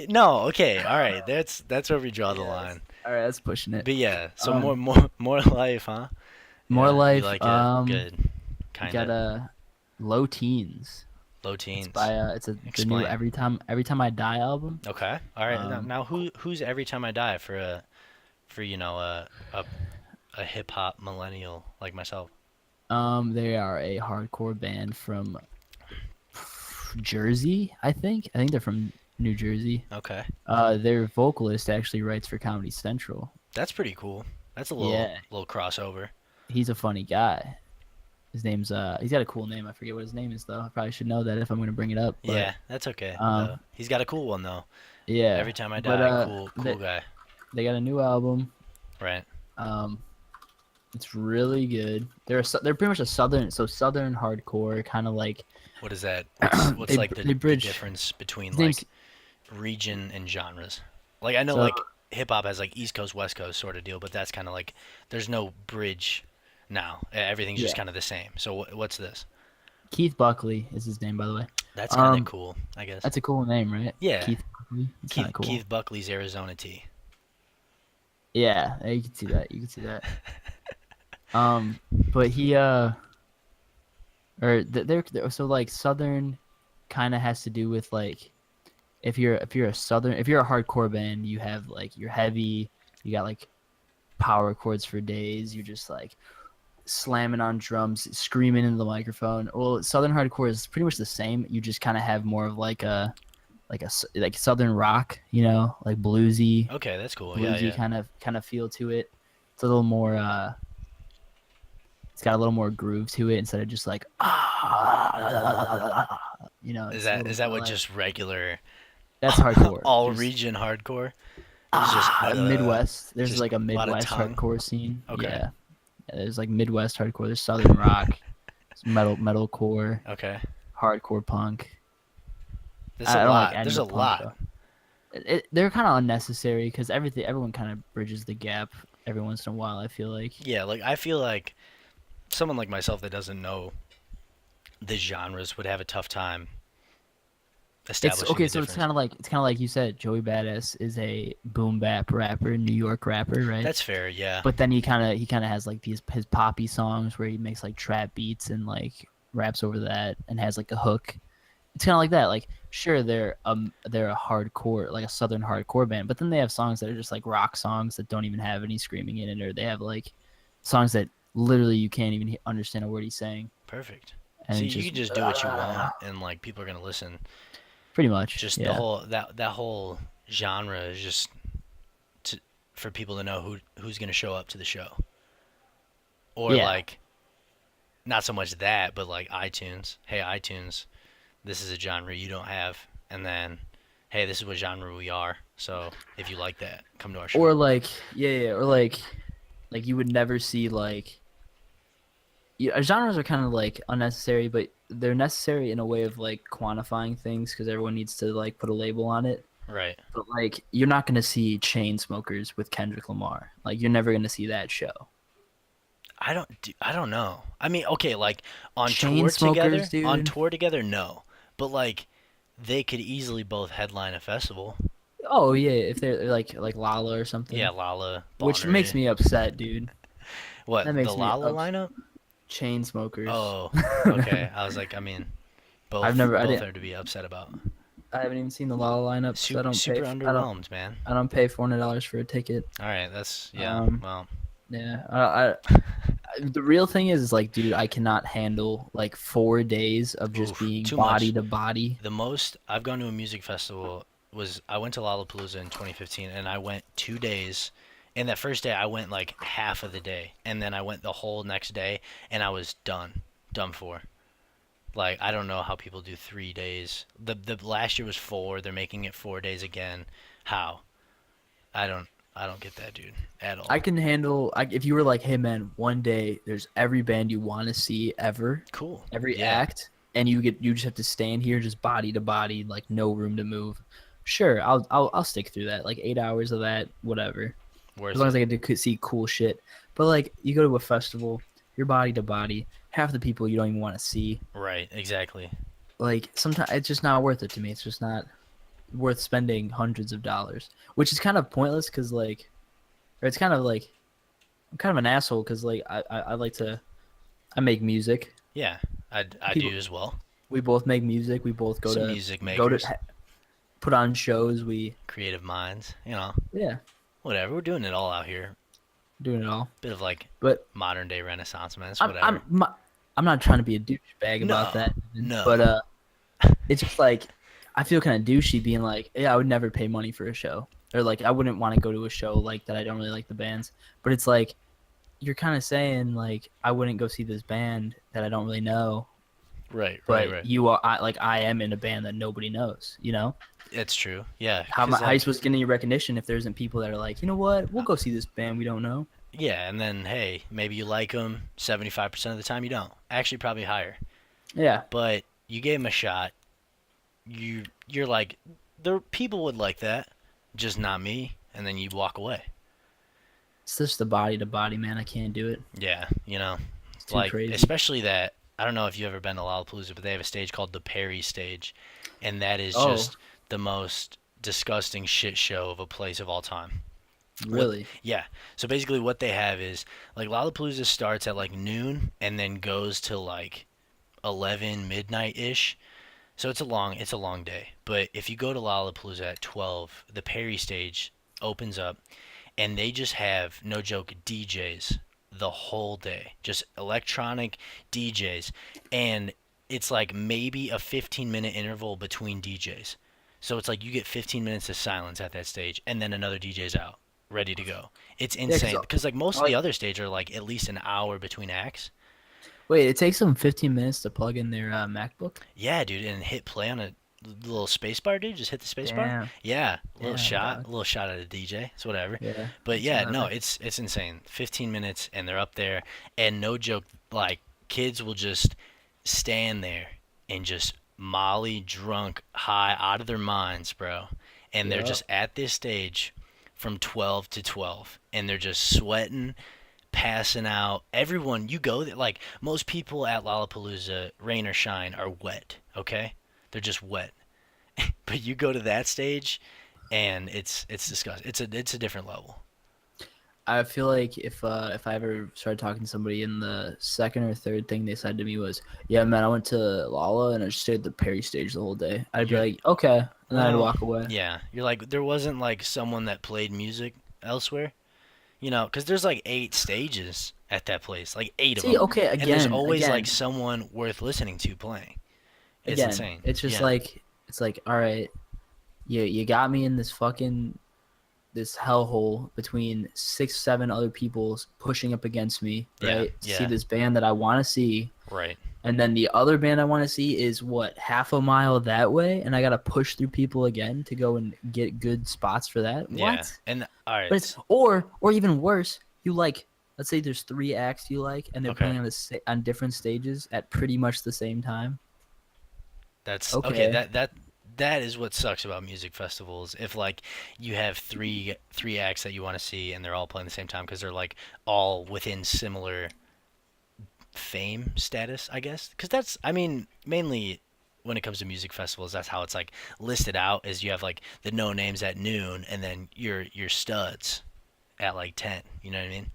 A: no. Okay, all right. That's where we draw the
B: Yes.
A: line.
B: All right, that's pushing it.
A: But yeah, so
B: Um,
A: more life, huh?
B: More
A: Yeah, you
B: life.
A: like it? Good.
B: Got
A: Kinda
B: a low teens.
A: low
B: It's
A: teens.
B: by the new
A: Explain.
B: Every Time I Die album.
A: Okay. All right. Now,
B: Um,
A: now who's every time I die for you know a hip hop millennial like myself?
B: they are a hardcore band from Jersey, I think. I think they're from New Jersey.
A: Okay.
B: Their vocalist actually writes for Comedy Central.
A: That's pretty cool. That's a
B: Yeah,
A: little crossover.
B: he's a funny guy. His name's he's got a cool name. I forget what his name is though. I probably should know that if I'm gonna bring it up. But
A: Yeah, that's okay.
B: um,
A: He's got a cool one though.
B: yeah.
A: Every time I
B: But
A: die, cool
B: they,
A: guy.
B: they got a new album.
A: Right.
B: Um, it's really good. They're pretty much southern hardcore, kind of like
A: What is that? What's like
B: they
A: the
B: bridge.
A: difference between
B: His name's
A: like region and genres? Like I know
B: so
A: like hip hop has like East Coast West Coast sort of deal, but that's kind of like there's no bridge now. Everything's just
B: Yeah.
A: kind of the same. So what's this?
B: Keith Buckley is his name, by the way.
A: That's kind of
B: Um,
A: cool, I guess.
B: that's a cool name, right?
A: Yeah,
B: Keith Buckley. It's kind
A: Keith
B: of cool.
A: Keith Buckley's Arizona tea.
B: Yeah, you can see that. You can see that. But he or so like Southern kind of has to do with like if you're a hardcore band, you have like you're heavy, you got like power chords for days, you're just like slamming on drums, screaming into the microphone. Well, Southern hardcore is pretty much the same. You just kind of have more of like Southern rock, like
A: Okay, that's cool. Yeah,
B: bluesy
A: yeah.
B: kind of feel to it. It's a little more it's got a little more groove to it instead of just like
A: Is
B: it's a
A: that
B: little
A: is that
B: more
A: what
B: like
A: just regular
B: that's hardcore.
A: all
B: Just
A: region hardcore? It's just
B: Midwest. There's
A: just
B: like a
A: a lot of
B: Midwest
A: tongue.
B: hardcore scene.
A: Okay.
B: Yeah. Yeah, there's like Midwest hardcore. There's Southern rock, there's metalcore,
A: Okay.
B: hardcore punk.
A: There's
B: I
A: a
B: don't like
A: lot.
B: any
A: There's
B: of
A: a
B: the punk
A: lot.
B: though. They're kind of unnecessary because everyone kind of bridges the gap every once in a while. I feel like
A: Yeah, like I feel like someone like myself that doesn't know the genres would have a tough time
B: it's
A: establishing
B: okay.
A: the
B: So
A: difference.
B: it's kind of like you said. Joey Badass is a boom bap rapper, New York rapper, right?
A: That's fair, yeah.
B: But then he kind of has like his poppy songs where he makes like trap beats and like raps over that and has like a hook. It's kind of like that. Like sure they're a hardcore like a southern hardcore band, but then they have songs that are just like rock songs that don't even have any screaming in it, or they have like songs that literally you can't even understand a word he's saying,
A: Perfect.
B: and
A: See,
B: it's
A: you
B: just
A: can just do what you want and like people are going to listen.
B: pretty much
A: Just the
B: yeah.
A: whole that whole genre is just to, for people to know who's going to show up to the show. Or
B: Yeah.
A: like not so much that, but like iTunes. Hey iTunes, this is a genre you don't have, and then hey, this is what genre we are. So if you like that, come to our show.
B: Or like yeah, or like you would never see like yeah, genres are kind of like unnecessary, but they're necessary in a way of like quantifying things because everyone needs to like put a label on it.
A: Right.
B: But like you're not gonna see chain smokers with Kendrick Lamar. Like you're never gonna see that show.
A: I don't know. I mean, okay, like
B: Chain smokers,
A: on
B: dude.
A: tour together, no. But like they could easily both headline a festival.
B: Oh yeah, if they're like Lala or
A: Yeah,
B: something,
A: Lala,
B: which makes
A: Bonnery.
B: me upset, dude.
A: What,
B: That
A: the
B: makes me
A: Lala lineup?
B: chain smokers.
A: Oh, okay. I was like, I mean,
B: I
A: both
B: didn't,
A: are to be upset about.
B: I haven't even seen the Lala lineup because
A: Super underwhelmed, man.
B: I don't pay $400 for a ticket.
A: All right, that's yeah.
B: Um,
A: Well,
B: yeah, the real thing is like, dude, I cannot handle like 4 days of just
A: oof,
B: being
A: too
B: body
A: much.
B: to body.
A: The most I've gone to a music festival was I went to Lollapalooza in 2015, and I went 2 days. And that first day, I went like half of the day, and then I went the whole next day, and I was done for. Like I don't know how people do 3 days. The last year was four. They're making it 4 days again. How? I don't I don't get that, dude, at
B: I
A: all.
B: can handle if you were like, hey man, one day there's every band you want to see ever,
A: Cool.
B: every
A: Yeah.
B: act, and you just have to stand here just body to body, like no room to move. Sure, I'll stick through that, like 8 hours of that, whatever. As
A: Worth
B: long as
A: it.
B: I get to see cool shit. But like you go to a festival, you're body to body, half the people you don't even want to see.
A: Right. Exactly.
B: Like sometimes it's just not worth it to me. It's just not worth spending hundreds of dollars, which is kind of pointless because like, or it's kind of like I'm kind of an asshole because like I like to I make music.
A: Yeah. I do
B: People
A: as well.
B: we both make music. We both
A: Some music
B: go to
A: makers,
B: put on shows. We
A: creative minds. You know,
B: yeah,
A: whatever. We're doing it all out here.
B: doing it all.
A: Bit of like
B: But
A: modern day Renaissance man. It's
B: I'm
A: whatever.
B: I'm my, I'm not trying to be a douchebag about
A: No.
B: that,
A: No.
B: but it's just like I feel kind of douchey being like, yeah, I would never pay money for a show, or like I wouldn't want to go to a show like that. I don't really like the bands, but it's like you're kind of saying like I wouldn't go see this band that I don't really know,
A: Right.
B: but
A: Right.
B: I am in a band that nobody knows. You know,
A: It's true. Yeah.
B: how
A: Cause
B: how you
A: like
B: supposed to get any recognition if there isn't people that are like, you know what, we'll go see this band we don't know.
A: yeah, and then hey, maybe you like them. 75% of the time you don't. Actually, probably higher.
B: Yeah,
A: But you gave them a shot. You're like, the people would like that, just not me. And then you walk away.
B: it's just the body to body, man. I can't do it.
A: Yeah,
B: It's too
A: like
B: crazy.
A: especially that I don't know if you've ever been to Lollapalooza, but they have a stage called the Perry stage, and that is
B: Oh,
A: just the most disgusting shit show of a place of all time. What?
B: really?
A: Yeah. So basically, what they have is like Lollapalooza starts at like noon and then goes till like 11 midnight ish. So it's a long day. But if you go to Lollapalooza at 12, the Perry stage opens up and they just have no joke DJs the whole day. Just electronic DJs and it's like maybe a 15-minute interval between DJs. So it's like you get 15 minutes of silence at that stage and then another DJ's out, ready to go. It's
B: Yeah, cause
A: insane because like most of the
B: like,
A: other stages are like at least an hour between acts.
B: wait, it takes them 15 minutes to plug in their MacBook.
A: Yeah, dude, and hit play on a little space bar, dude. Just hit the space bar.
B: Damn,
A: Yeah,
B: damn,
A: a
B: dog.
A: little shot at a DJ. It's whatever.
B: Yeah,
A: But
B: that's
A: yeah, no,
B: another.
A: it's insane. 15 minutes and they're up there, and no joke, like kids will just stand there and just Molly drunk, high, out of their minds, bro. And they're
B: Yeah.
A: just at this stage from 12 to 12, and they're just sweating, passing out. Everyone, you go there, like most people at Lollapalooza, rain or shine, are wet. Okay, they're just wet. But you go to that stage, and it's disgusting. It's a different level.
B: I feel like if I ever started talking to somebody and the second or third thing they said to me was, "Yeah, man, I went to Lala and I just stayed at the Perry stage the whole day," I'd be
A: You're
B: like, "Okay," and then I'd
A: well,
B: walk away.
A: yeah. You're like there wasn't like someone that played music elsewhere, because there's like 8 stages at that place, like 8 of
B: See,
A: them,
B: okay,
A: and there's
B: again,
A: always like
B: again,
A: someone worth listening to playing. It's
B: again,
A: insane.
B: it's just
A: Yeah.
B: like it's like, all right, you got me in this hellhole between 6, 7 other people pushing up against me,
A: Yeah.
B: right? To see
A: Yeah.
B: this band that I want to see,
A: Right.
B: and then the other band I want to see is what, half a mile that way, and I gotta push through people again to go and get good spots for that.
A: Yeah.
B: What?
A: And all right.
B: But it's or even worse, you like, let's say there's 3 acts you like, and they're
A: Okay.
B: playing on different stages at pretty much the same time.
A: That's okay.
B: Okay.
A: That is what sucks about music festivals. If like you have three acts that you want to see and they're all playing the same time because they're like all within similar fame status, I guess. Because that's I mean mainly when it comes to music festivals, that's how it's like listed out. Is you have like the no names at noon and then your studs at like 10. You know what I mean?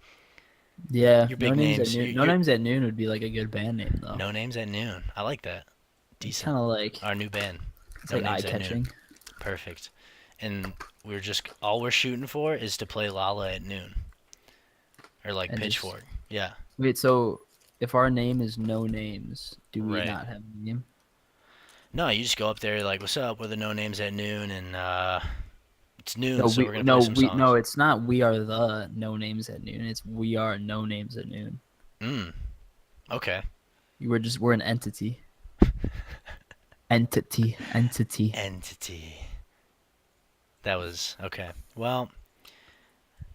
B: Yeah,
A: Your
B: no
A: big
B: names at
A: names.
B: noon. No
A: Your
B: names at noon would be like a good band name though.
A: no names at noon. I like that.
B: It's
A: Decent.
B: kind of like
A: Our new band.
B: it's
A: No
B: like eye
A: names at noon.
B: catching.
A: Perfect. And we're just all we're shooting for is to play Lala at noon or like
B: And just
A: Pitchfork. Yeah.
B: wait. So if our name is no names, do we
A: Right.
B: not have a name?
A: No, you just go up there like, "What's up? We're the No Names at noon, and it's noon,
B: No,
A: so
B: we
A: we're gonna
B: no
A: play some
B: we no.
A: songs."
B: It's not. We are the no names at noon. It's we are no names at noon.
A: Mm. Okay.
B: We're an entity. Entity.
A: Entity. That was okay. Well,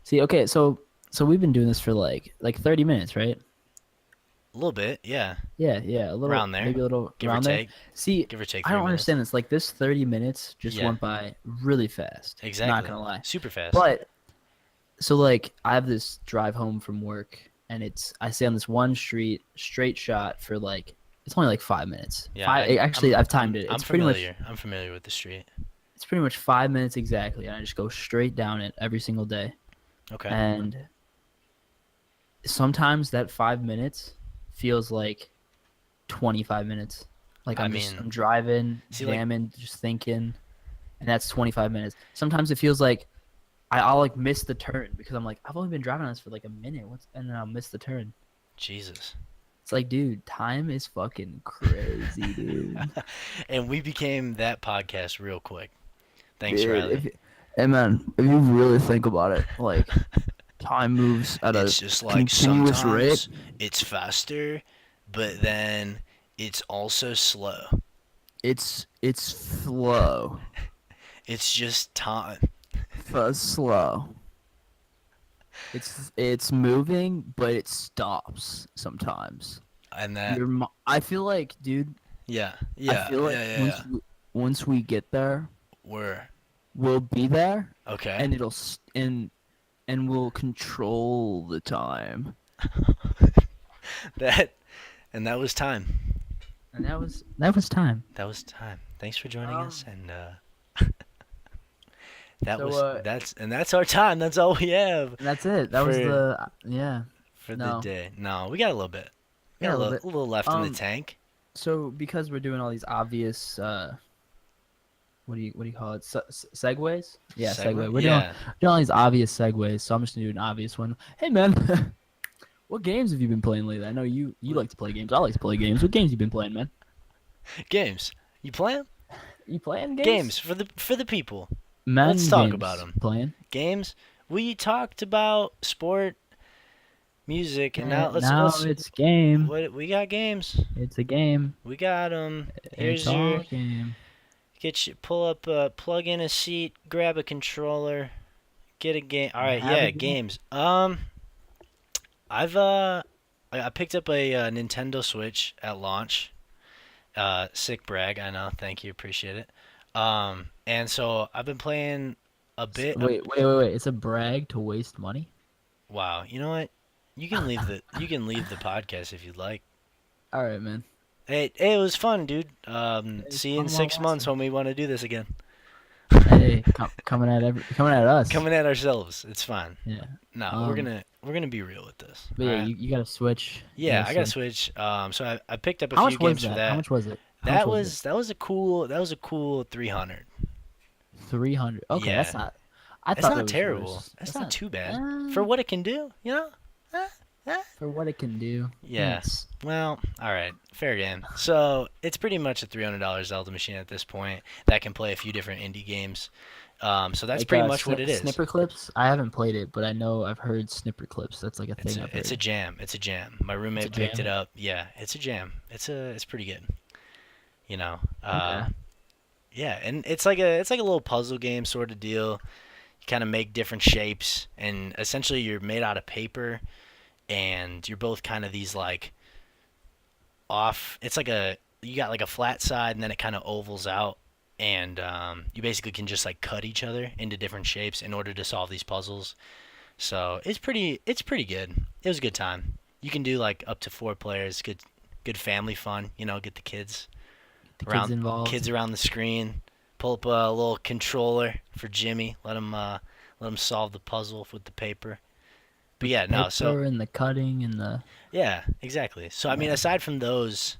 B: See, okay, so we've been doing this for like 30 minutes, right?
A: a little bit, yeah,
B: Yeah, a little,
A: around there,
B: maybe a little
A: give or
B: around there.
A: take,
B: See,
A: give or take
B: I
A: 3
B: don't
A: minutes.
B: understand this. Like this 30 minutes just
A: Yeah,
B: went by really fast. Not
A: exactly.
B: gonna lie.
A: Super fast.
B: But so like I have this drive home from work, and I stay on this one street, straight shot for like it's only like 5 minutes.
A: Yeah,
B: Actually, I've timed it.
A: I'm
B: It's pretty much
A: familiar. I'm familiar with the street.
B: 5 minutes exactly, and I just go straight down it every single day.
A: Okay.
B: And sometimes that 5 minutes feels like 25 minutes. Like
A: I
B: I'm
A: mean,
B: driving,
A: see, like,
B: jamming, just thinking, and that's 25 minutes. Sometimes it feels like I'll like miss the turn because I'm like, I've only been driving on this for like a minute. And then I'll miss the turn.
A: Jesus.
B: It's like, dude, time is fucking crazy, dude.
A: And we became that podcast real quick. Thanks,
B: Dude,
A: Riley.
B: hey man, if you really think about it, like time moves at
A: It's just like sometimes it's faster, but then it's also slow.
B: it's slow.
A: It's just time.
B: Slow. It's moving, but it stops sometimes.
A: And that,
B: I feel like, dude.
A: yeah,
B: I
A: yeah,
B: feel like
A: yeah, yeah, yeah.
B: once we get there,
A: We're
B: we'll be there,
A: okay.
B: and and and we'll control the time.
A: That and that was time.
B: And that was time.
A: That was time. Thanks for joining
B: Um,
A: us, and that
B: so
A: was that's our time. That's all we have
B: that's it. That was
A: for
B: the yeah.
A: for the
B: No,
A: day. No, we got a little bit. We
B: yeah,
A: got
B: a little bit.
A: a little left in the
B: Um,
A: tank.
B: so because we're doing all these obvious what do you call it? Segues? Yeah,
A: Segment?
B: segue. We're
A: Yeah.
B: doing all these obvious segues, so I'm just gonna do an obvious one. Hey man, what games have you been playing lately? I know you like to play games. I like to play games. What games you been playing, man?
A: Games. You playing?
B: You playing
A: Games
B: games?
A: for the people. Let's
B: Man,
A: talk about
B: games
A: them.
B: playing.
A: Games. We talked about sport, music, and now
B: And now it's game.
A: what we got games.
B: It's a game.
A: We got them.
B: It's
A: Here's
B: all
A: your
B: a game.
A: get you pull up plug in a seat, grab a controller, get a game. All right,
B: Have a
A: yeah,
B: game.
A: games. I've I picked up a Nintendo Switch at launch. Sick brag, I know. Thank you, appreciate it. And so I've been playing a bit.
B: Wait. It's a brag to waste money.
A: Wow, you know what? You can leave the podcast if you'd like.
B: All right, man.
A: Hey, it was fun, dude.
B: It's
A: See you in
B: fun while
A: 6 months
B: lasting.
A: when we want to do this again.
B: Hey, coming at us.
A: Coming at ourselves, it's fine.
B: Yeah.
A: No, we're gonna be real with this.
B: But
A: All
B: yeah,
A: right.
B: you got to switch. You
A: Yeah,
B: gotta
A: I got to
B: switch.
A: switch. So I picked up a
B: How
A: few
B: much was
A: games for
B: that?
A: that.
B: How much was it? How much was it?
A: That was a cool 300.
B: 300. Okay,
A: Yeah,
B: that's not. I
A: it's
B: thought that
A: not
B: was
A: terrible.
B: worse.
A: That's
B: That's
A: not
B: not
A: too bad for
B: uh,
A: what it can do. You know.
B: for what it can do.
A: Yeah.
B: Yes.
A: Well, all right, fair game. So it's pretty much a $300 Zelda machine at this point that can play a few different indie games. So that's
B: Like
A: pretty much what it is.
B: Snipper clips. I haven't played it, but I know I've heard snipper clips. That's like a thing I've
A: It's a
B: heard.
A: jam. It's a jam. My
B: It's a
A: roommate picked it
B: jam.
A: up. Yeah, it's a jam. It's pretty good. You know.
B: Okay.
A: Yeah, and it's like a little puzzle game sort of deal. You kind of make different shapes, and essentially you're made out of paper, and you're both kind of these like off. It's like a you got like a flat side, and then it kind of ovals out, and you basically can just like cut each other into different shapes in order to solve these puzzles. So it's pretty good. It was a good time. You can do like up to 4 players. Good family fun. You know, get the
B: The kids
A: around
B: involved.
A: kids around the screen. Pull up a little controller for Jimmy. Let him solve the puzzle with the paper. But yeah, no. So
B: Paper and the cutting and the
A: yeah, exactly. So I mean,
B: yeah.
A: aside from those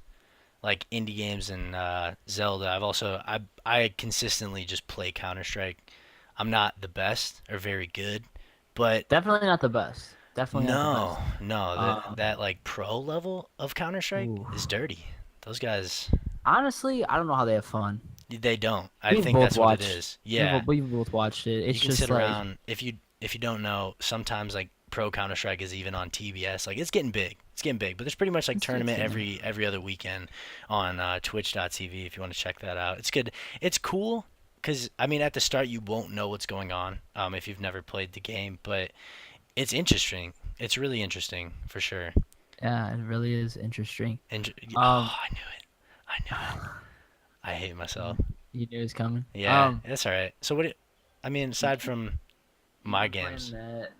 A: like indie games and Zelda, I consistently just play Counter Strike. I'm not the best or very good, but
B: Definitely not the best. Definitely not the
A: no,
B: best.
A: no,
B: Um,
A: that like pro level of Counter Strike
B: ooh.
A: is dirty. Those guys,
B: Honestly, I don't know how they have fun.
A: they don't. I
B: We've
A: think
B: both
A: that's what it
B: watched.
A: is. Yeah,
B: We've both watched it.
A: you
B: It's
A: can
B: just
A: sit
B: like
A: around if you don't know. Sometimes like pro Counter Strike is even on TBS. Like it's getting big. It's getting big. But there's pretty much like
B: it's
A: tournament
B: getting
A: every other weekend on Twitch.tv if you want to check that out. It's good. It's cool because I mean at the start you won't know what's going on if you've never played the game, but it's interesting. It's really interesting for sure.
B: yeah, it really is interesting.
A: And
B: Um,
A: I knew it. I knew it. I hate myself.
B: you knew it was coming.
A: Yeah, that's all right. So I mean,
B: You
A: aside
B: keep,
A: from
B: you've
A: my
B: been playing
A: games,
B: that.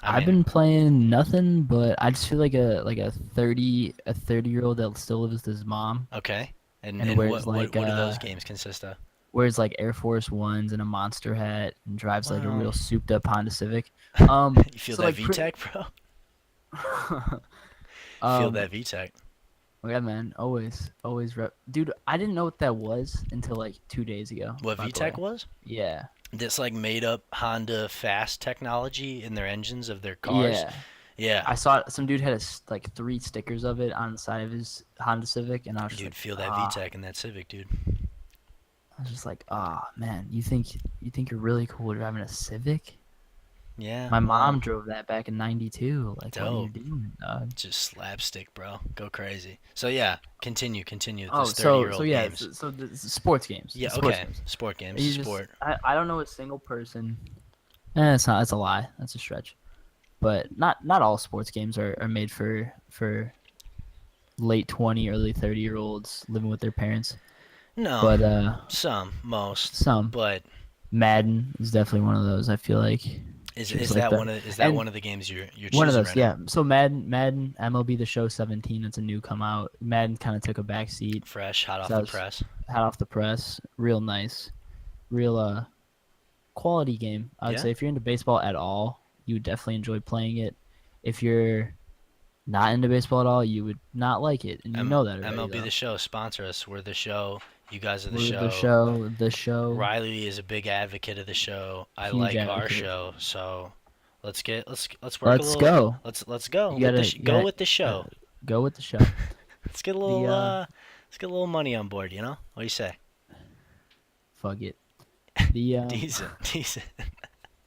A: I
B: I've
A: mean,
B: been playing nothing, but I just feel like a 30-year-old that still lives with his mom
A: okay.
B: and
A: And
B: wears like
A: what do those games consist of?
B: Air Force Ones and a monster hat and drives like a
A: Well,
B: real souped up Honda Civic.
A: you feel
B: So
A: that
B: like
A: VTEC, bro? Feel
B: um,
A: that VTEC.
B: yeah, man, always rep. Dude, I didn't know what that was until like 2 days ago.
A: What
B: By the
A: VTEC
B: way,
A: was?
B: yeah,
A: This like made up Honda fast technology in their engines of their cars.
B: yeah.
A: Yeah,
B: I saw some dude had like 3 stickers of it on the side of his Honda Civic, and I was just
A: dude,
B: like,
A: feel that
B: ah.
A: VTEC in that Civic, dude.
B: I was just like, ah, man, you think you're really cool driving a Civic?
A: Yeah,
B: My
A: well,
B: mom drove that back in '92. Like, what are you
A: dope.
B: doing, dog?
A: Just slapstick, bro. Go crazy. So yeah, continue with
B: Oh,
A: this 30 year
B: so
A: old
B: yeah,
A: games.
B: so the sports games.
A: Yeah,
B: Sports
A: okay.
B: games.
A: Sport games,
B: You just,
A: sport.
B: I don't know a single person. It's not. That's a lie. That's a stretch. But not all sports games are made for late 20, early 30-year-olds living with their parents.
A: No,
B: But
A: some, most,
B: some
A: but
B: Madden is definitely one of those. I feel like.
A: Is
B: She was
A: is
B: like
A: that
B: the
A: one of is that
B: and
A: one of the games you're
B: one of
A: choosing
B: those,
A: right now?
B: yeah. So Madden MLB The Show 17. It's a new come out. Madden kind of took a back seat,
A: Fresh, hot
B: so
A: off
B: I
A: the
B: was
A: press.
B: hot off the press. Real nice, real quality game. I would
A: Yeah.
B: say if you're into baseball at all, you would definitely enjoy playing it. If you're not into baseball at all, you would not like it, and you know that already
A: MLB
B: though.
A: The Show sponsor us. We're the show. You guys are the
B: We're the
A: show.
B: show, the show,
A: Riley is a big advocate of the show. I
B: huge
A: like our
B: advocate.
A: show, so let's work a
B: Let's
A: little.
B: go.
A: Let's go
B: You
A: with the
B: gotta, you
A: go
B: gotta
A: with the show.
B: go with the show.
A: Let's get a
B: The
A: little let's get a little money on board. You know what do you say?
B: fuck it. The
A: Decent, decent.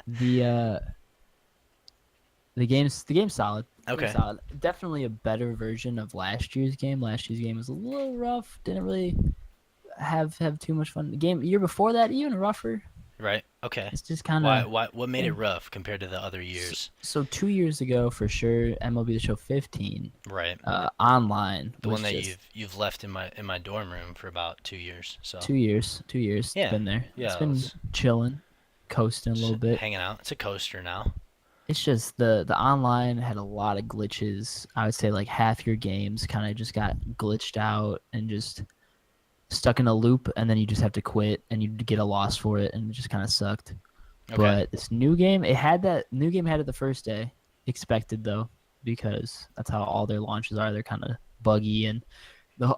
B: the the game's solid. Game's
A: Okay.
B: solid. Definitely a better version of last year's game. Last year's game was a little rough. Didn't really have too much fun. The game year before that even rougher.
A: Right. Okay.
B: It's just kind
A: Why?
B: of
A: Why? What made it rough compared to the other
B: so,
A: years?
B: so 2 years ago for sure. MLB The Show 15
A: Right.
B: online
A: The
B: was
A: one that
B: just
A: you've left in my dorm room for about 2 years. So
B: 2 years. 2 years. It's
A: yeah,
B: been there. It's
A: yeah.
B: been chilling, coasting a little
A: Just
B: bit.
A: hanging out. It's a coaster now.
B: It's just the online had a lot of glitches. I would say like half your games kind of just got glitched out and just stuck in a loop, and then you just have to quit and you get a loss for it, and it just kind of sucked.
A: Okay.
B: But this new game, it had that new game had it the first day. Expected though, because that's how all their launches are. They're kind of buggy, and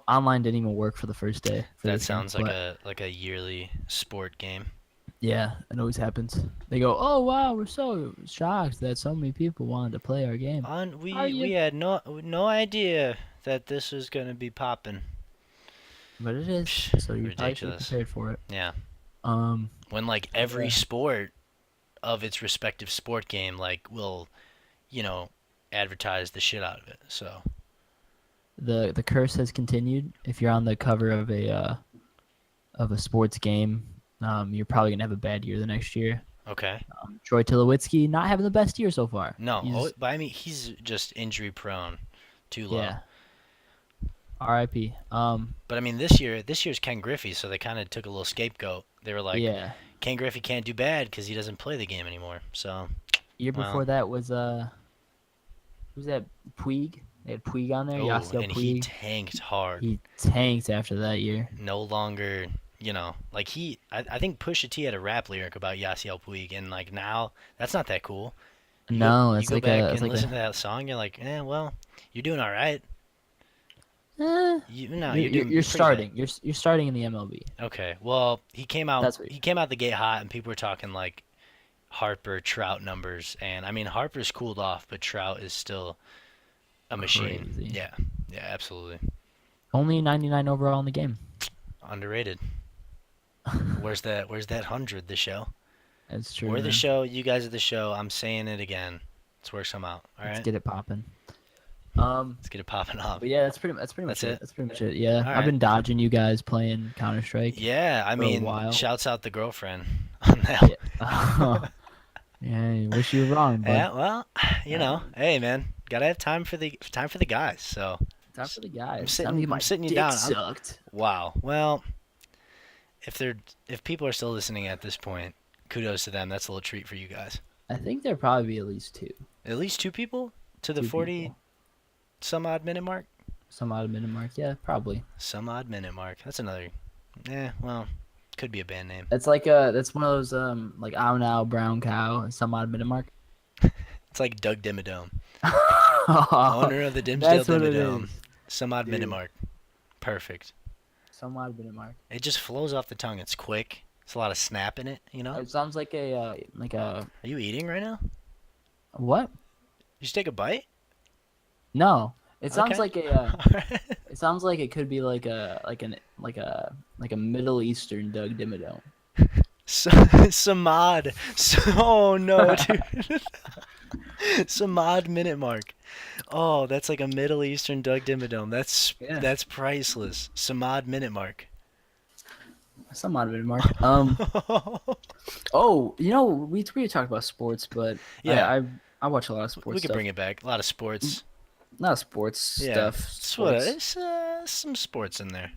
B: online didn't even work for the first day. For
A: That
B: this game,
A: sounds like
B: but
A: a yearly sport game.
B: yeah, it always happens. They go, "Oh wow, we're so shocked that so many people wanted to play our game."
A: On
B: Are
A: we
B: you?
A: had no idea that this was gonna be popping.
B: But it is,
A: Psh,
B: so you probably should be
A: ridiculous.
B: prepared for it.
A: Yeah.
B: Um,
A: When like every
B: yeah.
A: sport of its respective sport game like will, you know, advertise the shit out of it. So
B: The curse has continued. If you're on the cover of a sports game, you're probably gonna have a bad year the next year.
A: okay.
B: Troy Tulowitzki not having the best year so far.
A: No,
B: He's
A: but I mean he's just injury prone, too low.
B: yeah. R.I.P.
A: But I mean this year's Ken Griffey, so they kind of took a little scapegoat. They were like,
B: Yeah.
A: Ken Griffey can't do bad because he doesn't play the game anymore. So
B: Year
A: well,
B: before that was who's that? Puig. They had Puig on there.
A: oh,
B: Yasiel
A: and he
B: Puig.
A: tanked hard.
B: He tanked after that year.
A: No longer, like I think Pusha T had a rap lyric about Yasiel Puig, and like now that's not that cool.
B: No,
A: You
B: it's
A: go
B: like
A: back
B: a it's
A: and
B: like
A: listen to
B: a.
A: that song, you're like, well, you're doing all right.
B: Eh,
A: No,
B: you're,
A: you're
B: you're,
A: doing
B: you're
A: pretty bad.
B: starting. You're starting in the MLB.
A: Okay, well,
B: That's what.
A: he came out the gate hot, and people were talking like Harper Trout numbers, and I mean Harper's cooled off, but Trout is still a machine.
B: Crazy.
A: Yeah, yeah, absolutely
B: Only 99 overall in the game.
A: underrated. Where's that 100? The show.
B: That's true,
A: We're the
B: man.
A: show. You guys are the show. I'm saying it again. Let's work some out. All
B: Let's
A: right.
B: get it popping.
A: Let's get it popping off.
B: But yeah, that's pretty
A: That's
B: much it.
A: it?
B: That's pretty much it. Yeah,
A: All
B: I've
A: right.
B: been dodging you guys playing Counter Strike
A: Yeah, I
B: for a
A: mean,
B: while.
A: shouts out the girlfriend on that.
B: Yeah. Yeah, I wish you were wrong, but
A: Yeah, well, hey man, gotta have time for the guys. So
B: time for the guys.
A: I'm
B: Time to get my
A: sitting you
B: dick
A: down.
B: sucked.
A: Wow. Well, if people are still listening at this point, kudos to them. That's a little treat for you guys.
B: I think there'll probably be at least two.
A: At least two people to the
B: Two
A: 40
B: people.
A: some odd minute mark.
B: Some odd minute mark. Yeah, probably.
A: Some odd minute mark. That's another. Well, could be a band name.
B: That's that's one of those like Ow Now Brown Cow some odd minute mark.
A: It's like Doug Dimmadome, owner of the Dimsdale
B: That's what it
A: Dimmadome.
B: is.
A: Some odd minute
B: Dude.
A: mark. Perfect.
B: Some odd minute mark.
A: It just flows off the tongue. It's quick. It's a lot of snap in it.
B: It sounds like a
A: Are you eating right now?
B: what?
A: You just take a bite?
B: No. It sounds
A: Okay.
B: like it sounds like it could be like a Middle Eastern Doug Dimmadome.
A: Samad. Oh no, dude. Samad minute mark. Oh, that's like a Middle Eastern Doug Dimmadome.
B: Yeah.
A: That's priceless. Samad minute mark.
B: Some odd minute mark. Oh, we talked about sports, but
A: Yeah.
B: I watch a lot of sports
A: We could
B: stuff.
A: bring it back. A lot of sports.
B: Not sports
A: Yeah.
B: stuff.
A: It's what
B: Sports.
A: it's some sports in there.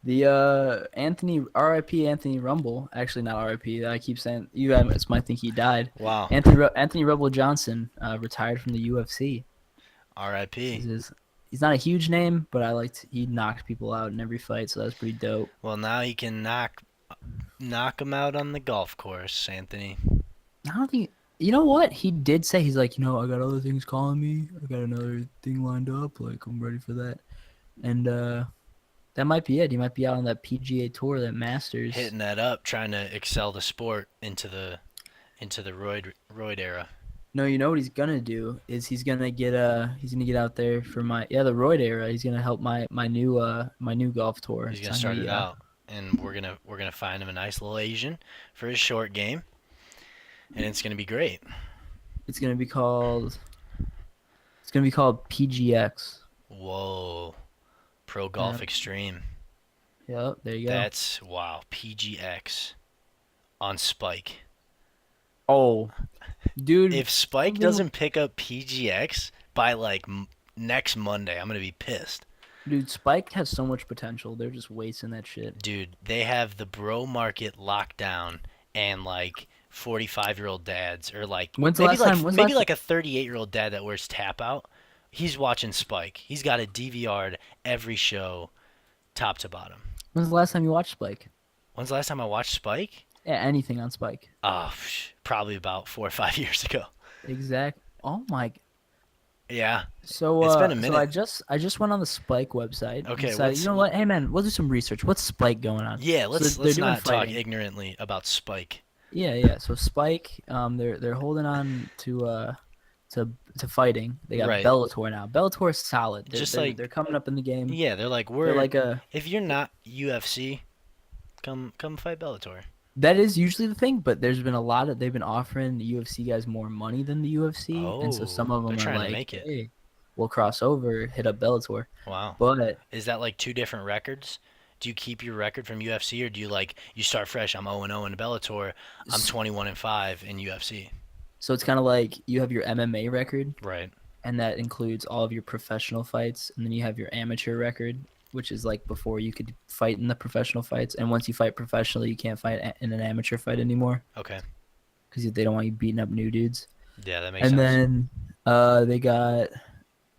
B: The Anthony R.I.P. Anthony Rumble. Actually, not R.I.P. I keep saying you guys might think he died.
A: Wow.
B: Anthony Rumble Johnson retired from the UFC.
A: R.I.P.
B: He's not a huge name, but he knocked people out in every fight, so that's pretty dope.
A: Well, now he can knock him out on the golf course, Anthony.
B: I don't think you know what he did say. He's like, I got other things calling me. I got another thing lined up. Like I'm ready for that, and that might be it. He might be out on that PGA Tour, that Masters.
A: Hitting that up, trying to excel the sport into the roid era.
B: No, you know what he's gonna do is he's gonna get out there for the Royd era. He's gonna help my new golf tour.
A: He's gonna start it out, and we're gonna find him a nice little Asian for his short game, and it's gonna be great.
B: It's gonna be called PGX.
A: Whoa, Pro Golf
B: Yep.
A: Extreme.
B: Yep, there you go.
A: That's wow, PGX on Spike.
B: Oh, dude,
A: If Spike doesn't pick up PGX by like next Monday, I'm gonna be pissed.
B: Spike has so much potential. They're just wasting that shit.
A: Dude, they have the bro market locked down, and like 45-year-old dads, or like
B: When's the
A: maybe
B: last
A: like
B: time? When's the
A: maybe
B: last
A: like a 38-year-old dad that wears tap out. He's watching Spike. He's got a DVR'd every show, top to bottom.
B: When's the last time you watched Spike?
A: When's the last time I watched Spike?
B: Yeah, anything on Spike.
A: Probably about 4 or 5 years ago.
B: Exact. Oh my.
A: Yeah,
B: So
A: it's been a
B: so
A: minute.
B: I just went on the Spike website. and
A: Okay,
B: decided, you know what? Hey man, we'll do some research. What's Spike going on?
A: Yeah,
B: So
A: let's
B: they're doing
A: not talk
B: fighting.
A: ignorantly about Spike.
B: Yeah. So Spike, they're holding on to fighting. They got
A: Right.
B: Bellator now. Bellator is solid.
A: Just like
B: They're coming up in the game.
A: yeah, they're like
B: They're like a
A: if you're not UFC, come fight Bellator.
B: that is usually the thing, but there's been they've been offering the UFC guys more money than the UFC, and so some of
A: They're
B: them are
A: trying to
B: like,
A: make it.
B: hey, we'll cross over, hit up Bellator.
A: Wow.
B: But
A: Is that like two different records? Do you keep your record from UFC, or do you like you start fresh? I'm 0-0 in Bellator. I'm 21-5 in UFC.
B: so it's kind of like you have your MMA record,
A: Right.
B: and that includes all of your professional fights, and then you have your amateur record, which is like before you could fight in the professional fights, and once you fight professionally, you can't fight in an amateur fight anymore
A: Okay.
B: because they don't want you beating up new dudes.
A: Yeah, that makes
B: And
A: sense.
B: then they got,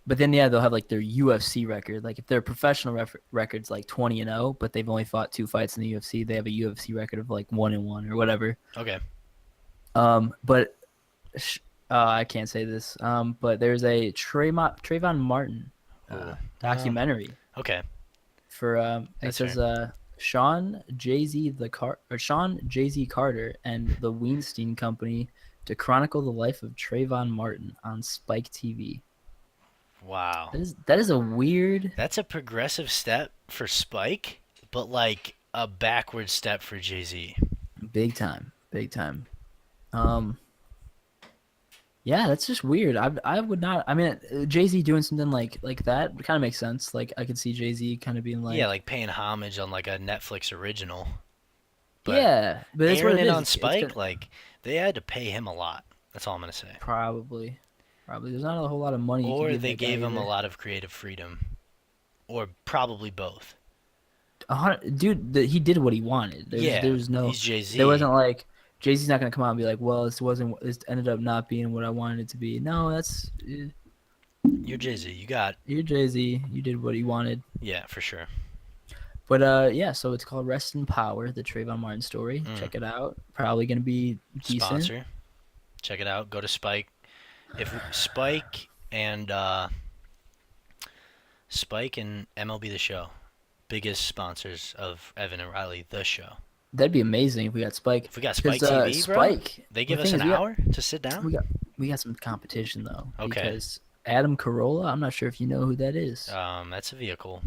B: but then yeah, they'll have like their UFC record. Like if their professional record's like 20-0, but they've only fought 2 fights in the UFC, they have a UFC record of like 1-1 or whatever.
A: Okay.
B: But I can't say this. But there's a Trayvon Martin
A: Ooh.
B: documentary
A: Okay.
B: for it
A: That's
B: says Sean Jay-Z Carter and the Weinstein Company to chronicle the life of Trayvon Martin on Spike TV.
A: Wow.
B: That is a weird.
A: That's a progressive step for Spike, but like a backward step for Jay-Z.
B: Big time. Yeah, that's just weird. I would not. I mean, Jay-Z doing something like that kind of makes sense. Like I could see Jay-Z kind of being like,
A: Yeah, like paying homage on like a Netflix original. But
B: yeah, but that's what
A: airing
B: it
A: it
B: is.
A: on
B: It's
A: Spike,
B: gonna,
A: like they had to pay him a lot. That's all I'm gonna say.
B: probably. There's not a whole lot of money. You
A: Or
B: can give
A: they
B: that guy
A: gave him a
B: either.
A: lot of creative freedom. Or probably both.
B: Dude, he did what he wanted.
A: Yeah,
B: There's no.
A: he's Jay-Z.
B: There wasn't like Jay-Z's not gonna come out and be like, well, this ended up not being what I wanted it to be. No, that's
A: You're Jay-Z. You got
B: you're Jay-Z. You did what he wanted.
A: yeah, for sure.
B: But yeah, so it's called Rest in Power, the Trayvon Martin story.
A: Mm.
B: Check it out. Probably gonna be decent.
A: Sponsor. Check it out. Go to Spike. If Spike and MLB The Show, biggest sponsors of Evan and Riley The Show.
B: That'd be amazing if we got Spike.
A: If we got Spike
B: Because
A: TV, bro,
B: Spike,
A: they
B: the
A: give us
B: thing
A: an
B: is, we got-
A: hour to sit down.
B: we got some competition though.
A: Okay.
B: Because Adam Carolla, I'm not sure if you know who that is.
A: That's a vehicle.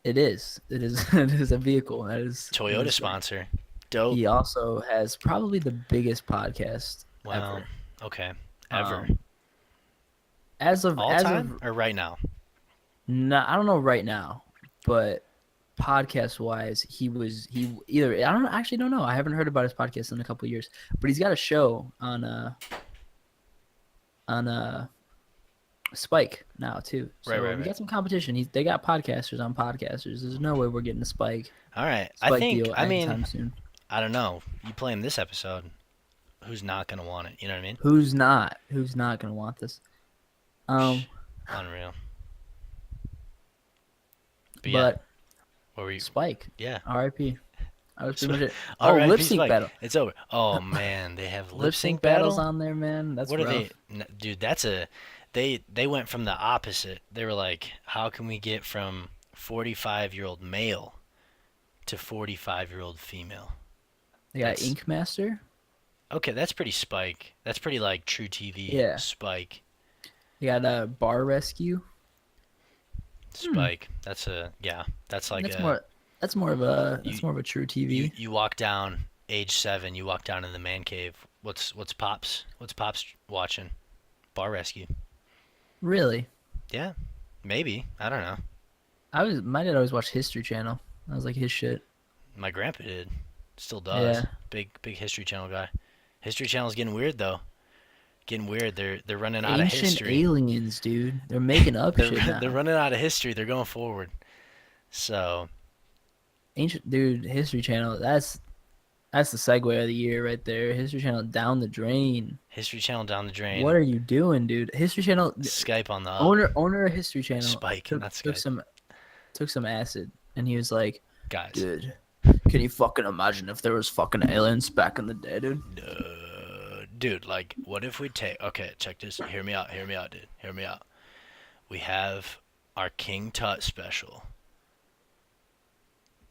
B: It is. It is a vehicle. That is
A: Toyota sponsor. Dope.
B: He also has probably the biggest podcast
A: Well,
B: ever.
A: okay. Ever.
B: As of
A: All time or right now?
B: no, I don't know right now, but podcast wise, he either I actually don't know. I haven't heard about his podcast in a couple of years, but he's got a show on Spike now too. So
A: Right.
B: we got some competition. They got podcasters on podcasters. There's no way we're getting a
A: All right.
B: Spike deal
A: I mean,
B: anytime soon.
A: I don't know. You play him this episode, who's not gonna want it? You know what I mean?
B: Who's not? Who's not gonna want this?
A: Unreal. But yeah,
B: But
A: what were you?
B: Spike,
A: Yeah.
B: R.I.P. I was pretty much it.
A: All
B: Oh,
A: right,
B: lip
A: peace,
B: sync
A: Mike.
B: battle.
A: It's over. Oh man, they have
B: Lip sync battles on there, man. That's
A: What are
B: rough.
A: dude? They went from the opposite. They were like, how can we get from 45-year-old male to 45-year-old female?
B: They got
A: That's
B: Ink Master.
A: okay. That's pretty Spike. That's pretty like True TV
B: Yeah.
A: Spike.
B: They got Bar Rescue.
A: Spike. That's a yeah. That's like
B: That's
A: a
B: more. That's more of a.
A: you
B: That's more of a True
A: you
B: TV.
A: you walk down age 7. You walk down in the man cave. What's Pops? What's Pops watching? Bar Rescue.
B: Really?
A: Yeah, maybe. I don't know.
B: My dad always watched History Channel. That was like his shit.
A: My grandpa did. Still does.
B: Yeah.
A: Big History Channel guy. History Channel's getting weird though. Getting weird. They're running out of
B: Ancient
A: history.
B: aliens, dude. They're making up shit now.
A: They're running out of history. They're going forward. So
B: Ancient dude, History Channel. That's the segue of the year right there. History Channel down the drain.
A: History Channel down the drain.
B: What are you doing, dude? History Channel
A: Skype on the up.
B: owner of History Channel
A: Spike,
B: took,
A: not
B: took
A: Skype.
B: some acid, and he was like,
A: Guys.
B: dude, can you fucking imagine if there was fucking aliens back in the day, dude?
A: Dude, like, what if we take... Okay, check this. Hear me out, dude. Hear me out. We have our King Tut special.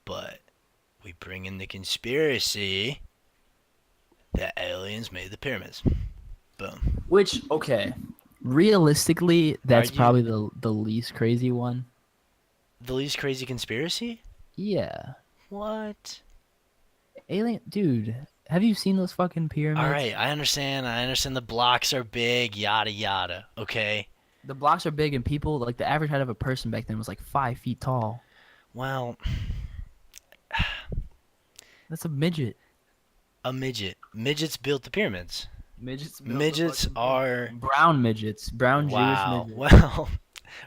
A: But we bring in the conspiracy that aliens made the pyramids. Boom.
B: Which, okay, realistically, that's
A: you-
B: probably the least crazy one.
A: The least crazy conspiracy?
B: Yeah,
A: What?
B: alien, dude. Have you seen those fucking pyramids?
A: All right, I understand. The blocks are big, yada yada. Okay.
B: The blocks are big, and people like the average height of a person back then was like 5 feet tall.
A: Well,
B: That's a midget.
A: a midget. Midgets built the pyramids.
B: Midgets.
A: Midgets are
B: brown midgets. Brown
A: wow.
B: Jewish midgets.
A: Well,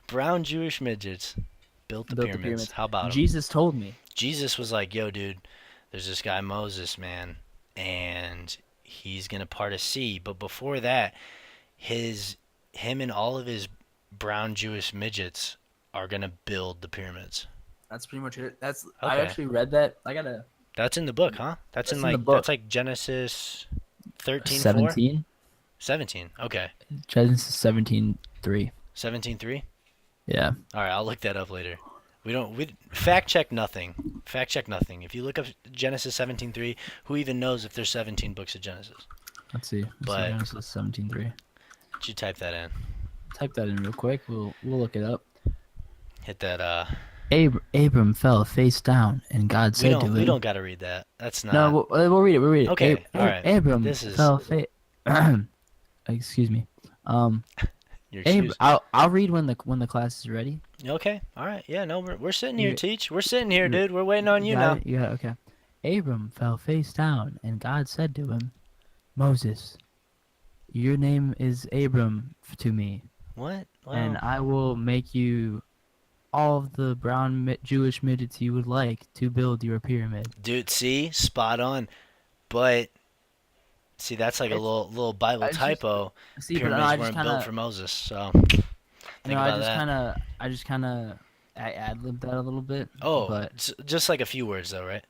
A: brown Jewish midgets built the
B: Built the
A: pyramids.
B: pyramids.
A: How about 'em?
B: Jesus told me.
A: Jesus was like, "Yo, dude, there's this guy Moses, man, and he's gonna part a sea. But before that, him and all of his brown Jewish midgets are gonna build the pyramids."
B: That's pretty much it. I
A: Okay.
B: actually read that. I gotta
A: That's in the book, huh? That's in
B: in the
A: like
B: book.
A: that's like Genesis 13:4?
B: 17.
A: 17. Okay.
B: Genesis 17:3.
A: 17:3.
B: Yeah.
A: All right, I'll look that up later. We fact check nothing. Fact check nothing. If you look up Genesis 17:3, who even knows if there's 17 books of Genesis?
B: Let's see.
A: But-
B: Genesis 17:3.
A: Did you type that in?
B: Type that in real quick. We'll look it up.
A: Hit that
B: Abram fell face down, and God
A: we
B: said to
A: don't
B: him.
A: we don't got to read that. That's not
B: No, we'll read it. We'll read it.
A: Okay, all right.
B: Abram
A: This is-
B: fell face. Excuse me.
A: your
B: Abe,
A: excuse.
B: I'll read when the class is ready.
A: Okay. All right. Yeah, no, we're sitting here,
B: You-
A: Teach. We're sitting here, dude. We're waiting on you
B: got
A: now.
B: it? You got it? Okay. Abram fell face down, and God said to him, Moses, your name is Abram to me,
A: What? Wow.
B: and I will make you all of the brown Jewish midgets you would like to build your pyramid.
A: Dude, see? Spot on. But see, that's like a little Bible
B: I just-
A: typo.
B: See, but
A: Pyramids
B: I just
A: weren't
B: kind
A: built
B: of,
A: for Moses, so
B: you
A: think
B: know,
A: about that.
B: I just kind of, I ad-libbed that a little bit.
A: Oh,
B: but
A: just like a few words though, right?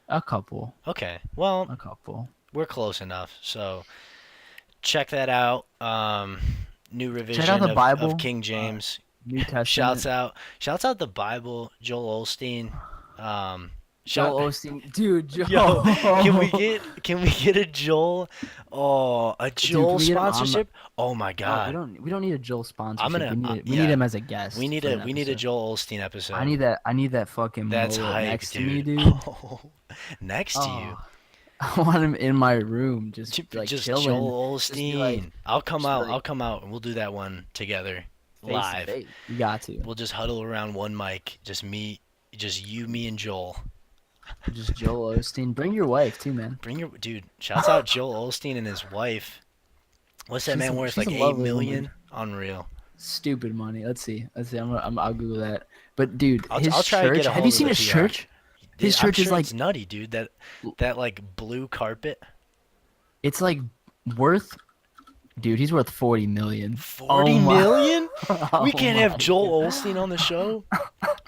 B: a couple.
A: Okay. Well, we're close enough. So check that out. New revision
B: out the
A: of,
B: Bible.
A: of King James.
B: New Testament.
A: Shouts out the Bible. Joel Osteen.
B: Joel Osteen, dude. Joel.
A: Yo, can we get a Joel? Oh, a Joel
B: can we get him on the-
A: sponsorship? Oh my
B: No,
A: God.
B: we don't need a Joel sponsorship.
A: gonna-
B: we
A: yeah.
B: need him as a guest.
A: We need
B: for
A: a
B: an
A: we need a
B: episode.
A: Joel Osteen episode.
B: I need that fucking
A: That's
B: mullet
A: hype,
B: next
A: dude.
B: to me, dude.
A: Oh, next to you.
B: Oh, I want him in my room, just like
A: Just
B: chilling.
A: Joel
B: Just
A: Osteen.
B: be like-
A: I'll come
B: just
A: out.
B: like-
A: I'll come out and we'll do that one together
B: face to
A: live.
B: face. You got to.
A: We'll just huddle around one mic. Just you, me, and Joel.
B: Just Joel Osteen. Bring your wife too, man.
A: Bring your dude. Shouts out Joel Osteen and his wife. What's that
B: She's
A: man
B: a-
A: worth?
B: she's
A: Like
B: a
A: 8
B: lovely
A: million?
B: woman.
A: Unreal.
B: Stupid money. Let's see. Let's see. I'll Google that. But dude, his
A: I'll try to get
B: church.
A: a
B: Have you
A: hold of
B: seen
A: the
B: his
A: PR.
B: church? His
A: I'm
B: church is
A: sure
B: like
A: it's nutty, dude. That like blue carpet,
B: it's like worth. Dude, he's worth 40 million. Oh
A: 40
B: my.
A: million?
B: Oh
A: We can't have
B: my
A: Joel
B: god.
A: Olstein on the show.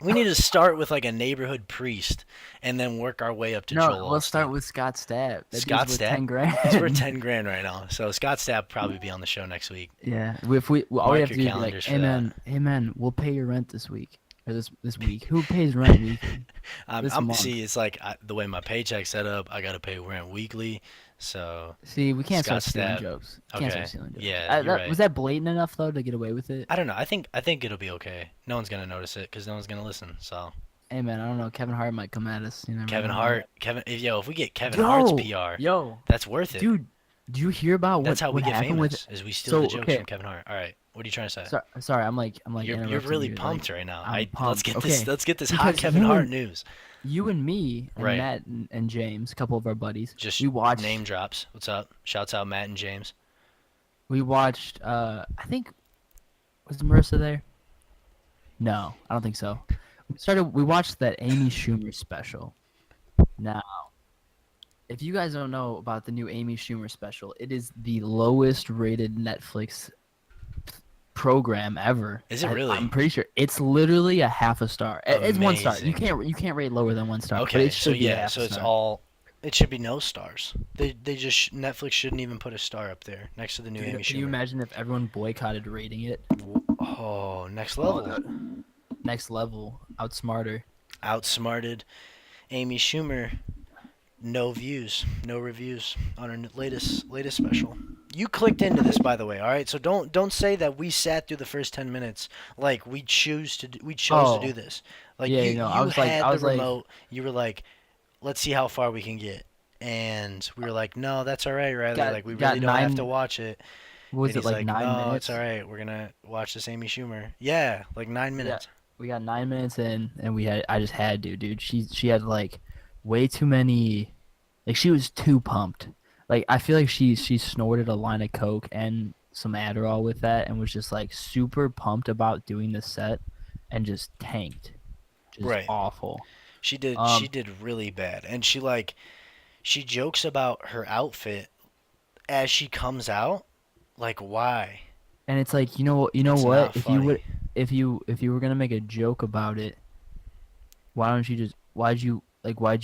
A: We need to start with like a neighborhood priest and then work our way up to
B: No,
A: Joel
B: let's start
A: Olstein.
B: with Scott Stapp. That
A: Scott
B: dude's worth
A: Stapp,
B: 10
A: he's worth
B: grand.
A: 10 grand right now. So Scott Stapp probably be on the show next week.
B: Yeah, if we all we
A: Mark
B: have to
A: your
B: do is be like,
A: calendars for that.
B: hey man, we'll pay your rent this week or this week. Who pays rent weekly? This
A: I'm
B: month.
A: see. It's like the way my paycheck's set up. I gotta pay rent weekly. So
B: See, we can't
A: Scott
B: start stealing
A: Stapp.
B: jokes. Can't
A: Okay.
B: start stealing jokes.
A: Yeah, you're
B: Was
A: right.
B: that blatant enough though to get away with it?
A: I don't know. I think it'll be okay. No one's gonna notice it because no one's gonna listen. So
B: Hey man, I don't know. Kevin Hart might come at us. You never
A: Kevin
B: know.
A: Hart, if we get Kevin Hart's PR,
B: Yo,
A: that's worth it.
B: dude, do you hear about
A: That's how we
B: what
A: get
B: happened
A: famous.
B: with?
A: Is we steal
B: So
A: the jokes
B: okay,
A: from Kevin Hart. All right. What are you trying to say?
B: sorry, I'm like
A: You're
B: interrupting
A: really
B: you,
A: pumped
B: like,
A: right now.
B: I'm
A: Let's
B: pumped.
A: get
B: Okay,
A: this hot
B: because
A: Kevin Hart news.
B: you and me and
A: Right.
B: Matt and James, a couple of our buddies,
A: Just
B: we watched.
A: name drops. What's up? Shouts out Matt and James.
B: We watched. I think was Marissa there? No, I don't think so. We watched that Amy Schumer special. Now, if you guys don't know about the new Amy Schumer special, it is the lowest rated Netflix program ever.
A: Is it really?
B: I'm pretty sure it's literally a half a star. It's 1 star. You
A: Amazing.
B: can't rate lower than 1 star. But
A: Okay,
B: it
A: so
B: should be a
A: yeah,
B: half
A: so
B: a
A: it's
B: star.
A: all. It should be no stars. They just Netflix shouldn't even put a star up there next to the new
B: Dude,
A: Amy
B: can you
A: Schumer.
B: imagine if everyone boycotted rating it?
A: Oh, next level.
B: Next level, outsmarter.
A: Outsmarted Amy Schumer. No views, no reviews on her latest special. You clicked into this, by the way. All right, so don't say that we sat through the first 10 minutes like we chose to
B: Oh,
A: do this. Like
B: yeah,
A: you
B: I was like,
A: had the remote. You were like, let's see how far we can get, and we were like, no, that's all right, Riley.
B: Got-
A: Like we
B: got
A: really don't have to
B: 9
A: watch it.
B: what was
A: And
B: it
A: he's
B: like
A: like,
B: 9
A: no, it's
B: minutes?
A: all right. We're gonna watch this Amy Schumer. Yeah, like 9 minutes.
B: We got 9 minutes in, and I just had to, dude. She had like way too many, like she was too pumped. Like I feel like she snorted a line of coke and some Adderall with that, and was just like super pumped about doing the set, and just tanked, just
A: Right.
B: awful.
A: She did.
B: Um,
A: She did really bad, and she jokes about her outfit as she comes out. Like why?
B: And it's like you know
A: It's
B: what?
A: not
B: If you
A: funny.
B: would if you were gonna make a joke about it, why don't you just why'd you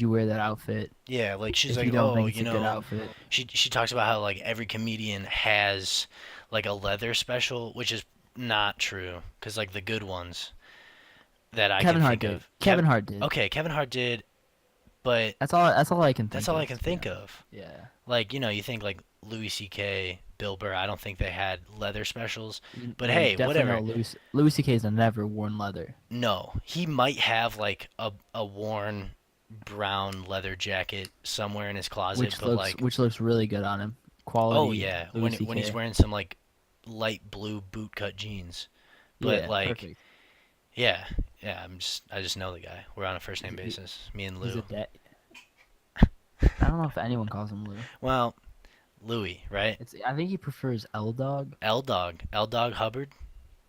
B: wear that outfit
A: Yeah, like she's
B: if
A: like,
B: you don't
A: oh,
B: think it's
A: you
B: a good
A: know,
B: outfit?
A: she talks about how like every comedian has like a leather special, which is not true, because like the good ones that I
B: Kevin
A: can
B: Hart
A: think
B: did.
A: of.
B: Kevin Hart did.
A: Okay, Kevin Hart did, but
B: That's all I can think
A: that's all
B: of,
A: I can
B: to be
A: think
B: honest.
A: of.
B: Yeah.
A: Like you think like Louis C.K., Bill Burr. I don't think they had leather specials. But
B: No,
A: hey,
B: definitely
A: whatever.
B: no Louis C.K.'s never worn leather.
A: No, he might have like a worn brown leather jacket somewhere in his closet, but like,
B: Which looks really good on him. Quality.
A: oh yeah,
B: Louis
A: when he's
B: CK.
A: wearing some like light blue bootcut jeans. But
B: Yeah,
A: like,
B: perfect.
A: yeah, yeah, I just know the guy. We're on a first name
B: He-
A: basis, me and
B: He's a
A: Lou.
B: I don't know if anyone calls him Lou.
A: Well, Louis, right?
B: I think he prefers L Dog.
A: L Dog Hubbard.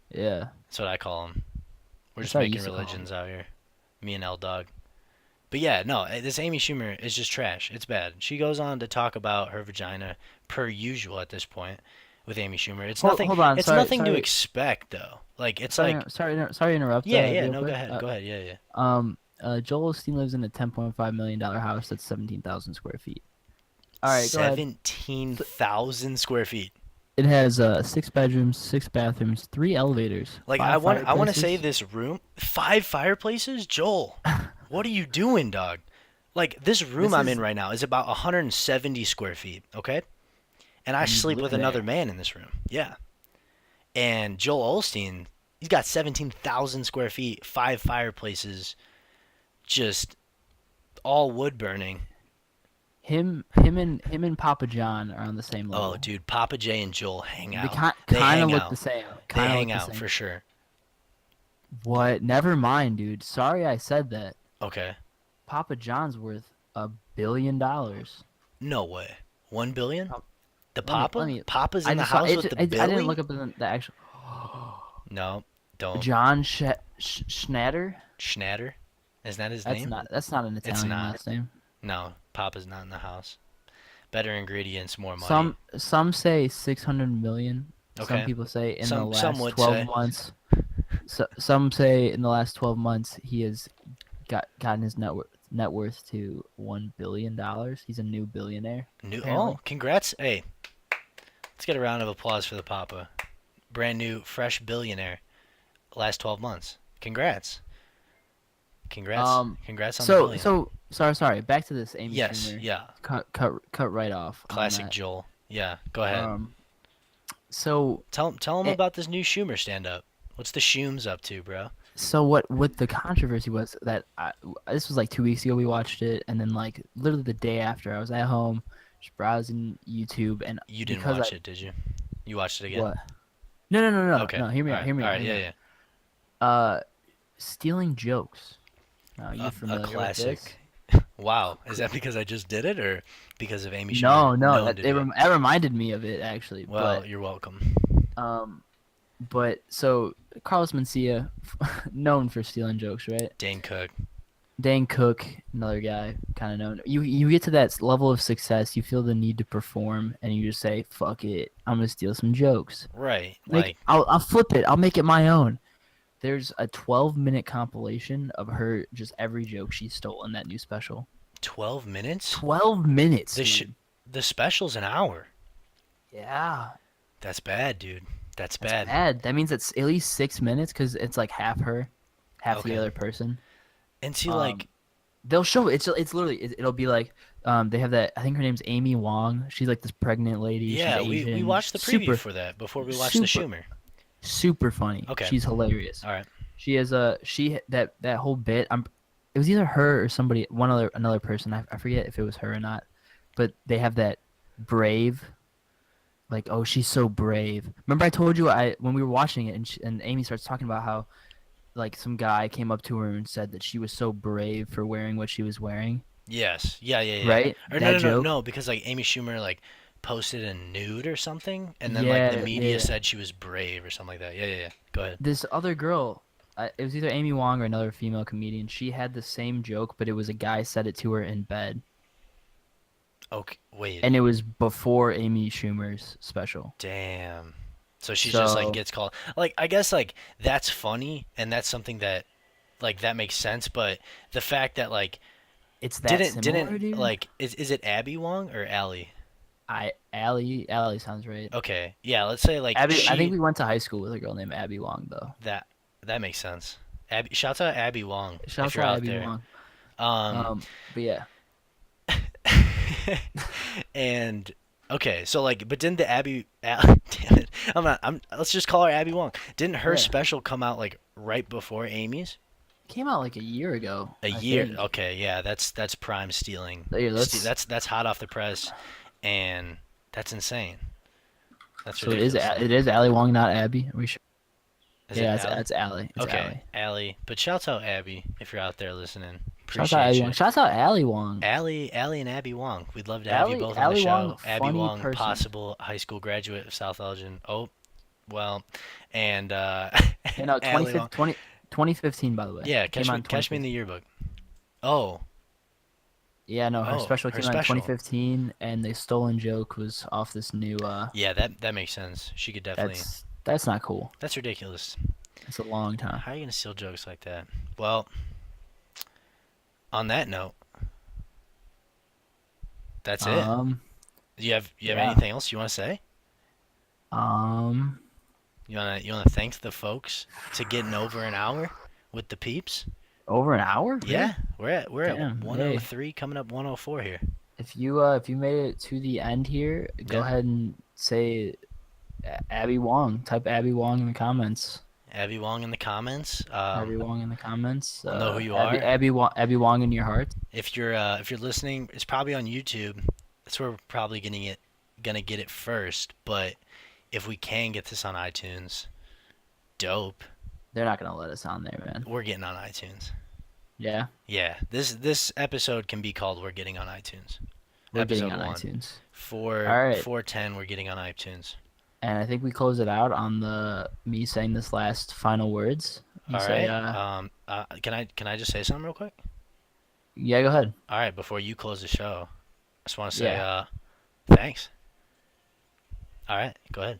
B: Yeah.
A: That's what I call him. We're
B: That's
A: just
B: what I
A: making
B: used to call him.
A: religions out here. Me and L Dog. But yeah, no, this Amy Schumer is just trash. It's bad. She goes on to talk about her vagina per usual at this point with Amy Schumer. It's nothing.
B: Hold on.
A: It's
B: Sorry,
A: nothing to
B: sorry.
A: expect though. Like it's
B: Sorry,
A: like
B: sorry to interrupt.
A: yeah, yeah.
B: real
A: No,
B: quick.
A: go ahead. Go ahead. Yeah, yeah.
B: Joel Osteen lives in a $10.5 million house that's 17,000 square feet. All right, go ahead.
A: 17,000 square feet.
B: It has 6 bedrooms, 6 bathrooms, 3 elevators.
A: Like
B: 5
A: I want to say
B: fireplaces.
A: this room, 5 fireplaces. Joel, what are you doing, dog? Like this room
B: This
A: I'm
B: is-
A: in right now is about 170 square feet. Okay, and I
B: You
A: sleep
B: live
A: with another
B: there.
A: man in this room. Yeah, and Joel Olstein, he's got 17,000 square feet, 5 fireplaces, just all wood burning.
B: Him and Papa John are on the same level.
A: Oh, dude, Papa J and Joel hang
B: They
A: out.
B: kind
A: They
B: of
A: hang
B: look
A: out.
B: the same.
A: They
B: Kinda
A: hang
B: look the
A: out
B: same.
A: for sure.
B: What? Never mind, dude. Sorry I said that.
A: Okay.
B: Papa John's worth $1 billion.
A: No way. 1 billion?
B: Oh,
A: The
B: let
A: Papa?
B: me-
A: Papa's
B: I
A: in the
B: just saw,
A: house with the
B: I
A: Billy?
B: didn't look up the actual.
A: No, don't.
B: John Schnatter.
A: Schnatter? Is that his
B: That's
A: name?
B: not that's not an
A: It's
B: Italian
A: not.
B: last name.
A: No, Papa's not in the house. Better ingredients, more money.
B: Some say 600 million. Some
A: Okay.
B: people say in the
A: Some
B: last
A: would
B: 12
A: say.
B: months. So, some say in the last 12 months he has gotten his net worth to $1 billion. He's a new billionaire
A: New.
B: apparently.
A: Oh, congrats. Hey, let's get a round of applause for the Papa. Brand new, fresh billionaire. Last 12 months. Congrats. Congrats.
B: Um.
A: Congrats on the
B: So
A: billion.
B: so sorry. Back to this Amy
A: Yes.
B: Schumer.
A: Yeah.
B: Cut right off on
A: Classic
B: that.
A: Joel. Yeah. Go ahead.
B: Um. So
A: Tell him
B: eh,
A: about this new Schumer stand up. What's the Schooms up to, bro?
B: so what the controversy was that this was like 2 weeks ago we watched it, and then like literally the day after I was at home just browsing YouTube, and
A: You didn't
B: because I
A: watch it, did you? You watched it again?
B: what no
A: Okay.
B: no hear me
A: All
B: out
A: right.
B: hear me
A: All
B: out
A: right.
B: hear me
A: Yeah.
B: out.
A: Yeah.
B: Stealing jokes. Are you
A: A
B: familiar with
A: classic.
B: this?
A: Wow. Is that because I just did it or because of Amy Schumer
B: No,
A: known to
B: it
A: do it?
B: that reminded me of it actually.
A: Well, you're welcome.
B: Um, but so Carlos Mencia, known for stealing jokes, right?
A: Dane Cook.
B: Dane Cook, another guy, kind of known. You get to that level of success, you feel the need to perform, and you just say, "Fuck it, I'm gonna steal some jokes."
A: Right.
B: Like I'll flip it, I'll make it my own. There's a 12-minute compilation of her just every joke she stole in that new special.
A: 12 minutes?
B: 12 minutes,
A: The
B: dude.
A: the special's an hour.
B: Yeah,
A: That's bad, dude. That's
B: that's
A: bad.
B: bad. That means it's at least 6 minutes because it's like half her, half
A: Okay.
B: the other person.
A: And see,
B: Um,
A: like,
B: They'll show it. It's literally it'll be like they have that. I think her name's Amy Wong. She's like this pregnant lady.
A: yeah,
B: She's
A: we
B: Asian.
A: watched the preview
B: super
A: for that before we watched the
B: super
A: Schumer.
B: super funny.
A: Okay.
B: She's hilarious.
A: All right.
B: She has that whole bit. It was either her or somebody, another person. I forget if it was her or not, but they have that brave, like, oh, she's so brave. Remember I told you when we were watching it, and Amy starts talking about how like some guy came up to her and said that she was so brave for wearing what she was wearing,
A: Yes. Yeah.
B: right?
A: Or
B: That
A: no,
B: joke.
A: no, because like Amy Schumer like posted a nude or something, and then like the media
B: Yeah.
A: said she was brave or something like that. Yeah. Go ahead.
B: This other girl, it was either Amy Wong or another female comedian. She had the same joke, but it was a guy said it to her in bed,
A: Okay. Wait.
B: and it was before Amy Schumer's special.
A: Damn. So she just like
B: So
A: gets called. Like I guess like that's funny and that's something that like that makes sense, but the fact that like
B: it's that similar,
A: didn't
B: dude.
A: like is it Abby Wong or Allie?
B: Allie sounds right.
A: Okay. Yeah, let's say like
B: Abby, I think
A: she
B: we went to high school with a girl named Abby Wong though.
A: that that makes sense. Abby, shouts out Abby Wong
B: Shout
A: if
B: out
A: you're out
B: Abby
A: there.
B: Wong.
A: Um
B: But yeah,
A: and okay, so like but didn't the damn it. I'm let's just call her Abby Wong. Didn't her
B: Yeah.
A: special come out like right before Amy's?
B: came out like a year ago.
A: A
B: I
A: year.
B: think.
A: Okay, yeah, that's prime stealing.
B: Yeah,
A: That's hot off the press, and that's insane. That's
B: So it is.
A: ridiculous.
B: It is Allie Wong, not Abby. Are we sure?
A: Is
B: Yeah,
A: it
B: it's
A: Allie?
B: it's Allie. It's
A: Okay,
B: Allie.
A: Allie. But shouts out Abby if you're out there listening.
B: Shouts out Abby
A: Appreciate
B: Wong.
A: you.
B: Shouts out Allie Wong.
A: Allie and Abby Wong. We'd love to have you
B: Allie-
A: both on the
B: Allie
A: show.
B: Wong,
A: Abby
B: funny
A: Wong,
B: person.
A: possible high school graduate of South Elgin. Oh, well, and
B: You know,
A: Allie Wong.
B: 2015, by the way.
A: Yeah,
B: Came out in
A: catch me in
B: 2015.
A: the yearbook. Oh,
B: Yeah, no, her
A: oh,
B: special
A: her
B: came out in
A: special.
B: 2015, and the stolen joke was off this new.
A: Yeah, that makes sense. She could definitely.
B: That's not cool.
A: That's ridiculous.
B: It's a long time.
A: How are you gonna steal jokes like that? Well, on that note, that's it. You have
B: yeah.
A: anything else you want to say?
B: Um,
A: You wanna thank the folks to getting over an hour with the peeps?
B: over an hour? Really?
A: Yeah, we're at
B: Damn,
A: 103, coming up 104 here.
B: If you made it to the end here, go
A: Yeah.
B: ahead and say Abby Wong. Type Abby Wong in the comments.
A: Abby Wong in the comments.
B: Abby Wong in the comments.
A: I'll know who you
B: Abby,
A: are.
B: Abby Wong in your heart.
A: If you're listening, it's probably on YouTube. That's where we're probably gonna get it first. But if we can get this on iTunes, dope.
B: They're not gonna let us on there, man.
A: We're getting on iTunes.
B: Yeah,
A: Yeah, this episode can be called "We're Getting on iTunes."
B: we're
A: Episode
B: getting on
A: 1.
B: iTunes.
A: 4
B: All right.
A: 410. We're getting on iTunes.
B: And I think we close it out on the me saying this last final words. You
A: All
B: say,
A: right. Can I just say something real quick?
B: yeah, go ahead.
A: All right, before you close the show, I just want to say
B: Yeah.
A: thanks. All right, go ahead.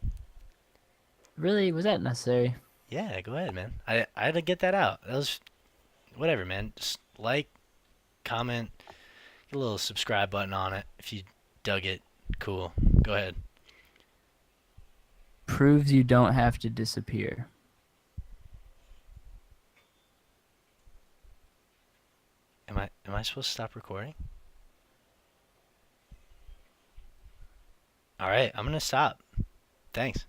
B: Really, was that necessary?
A: Yeah, go ahead, man. I had to get that out. That was whatever, man. Just like, comment, get a little subscribe button on it if you dug it. Cool. Go ahead.
B: Proves you don't have to disappear.
A: Am I supposed to stop recording? All right, I'm gonna stop. Thanks.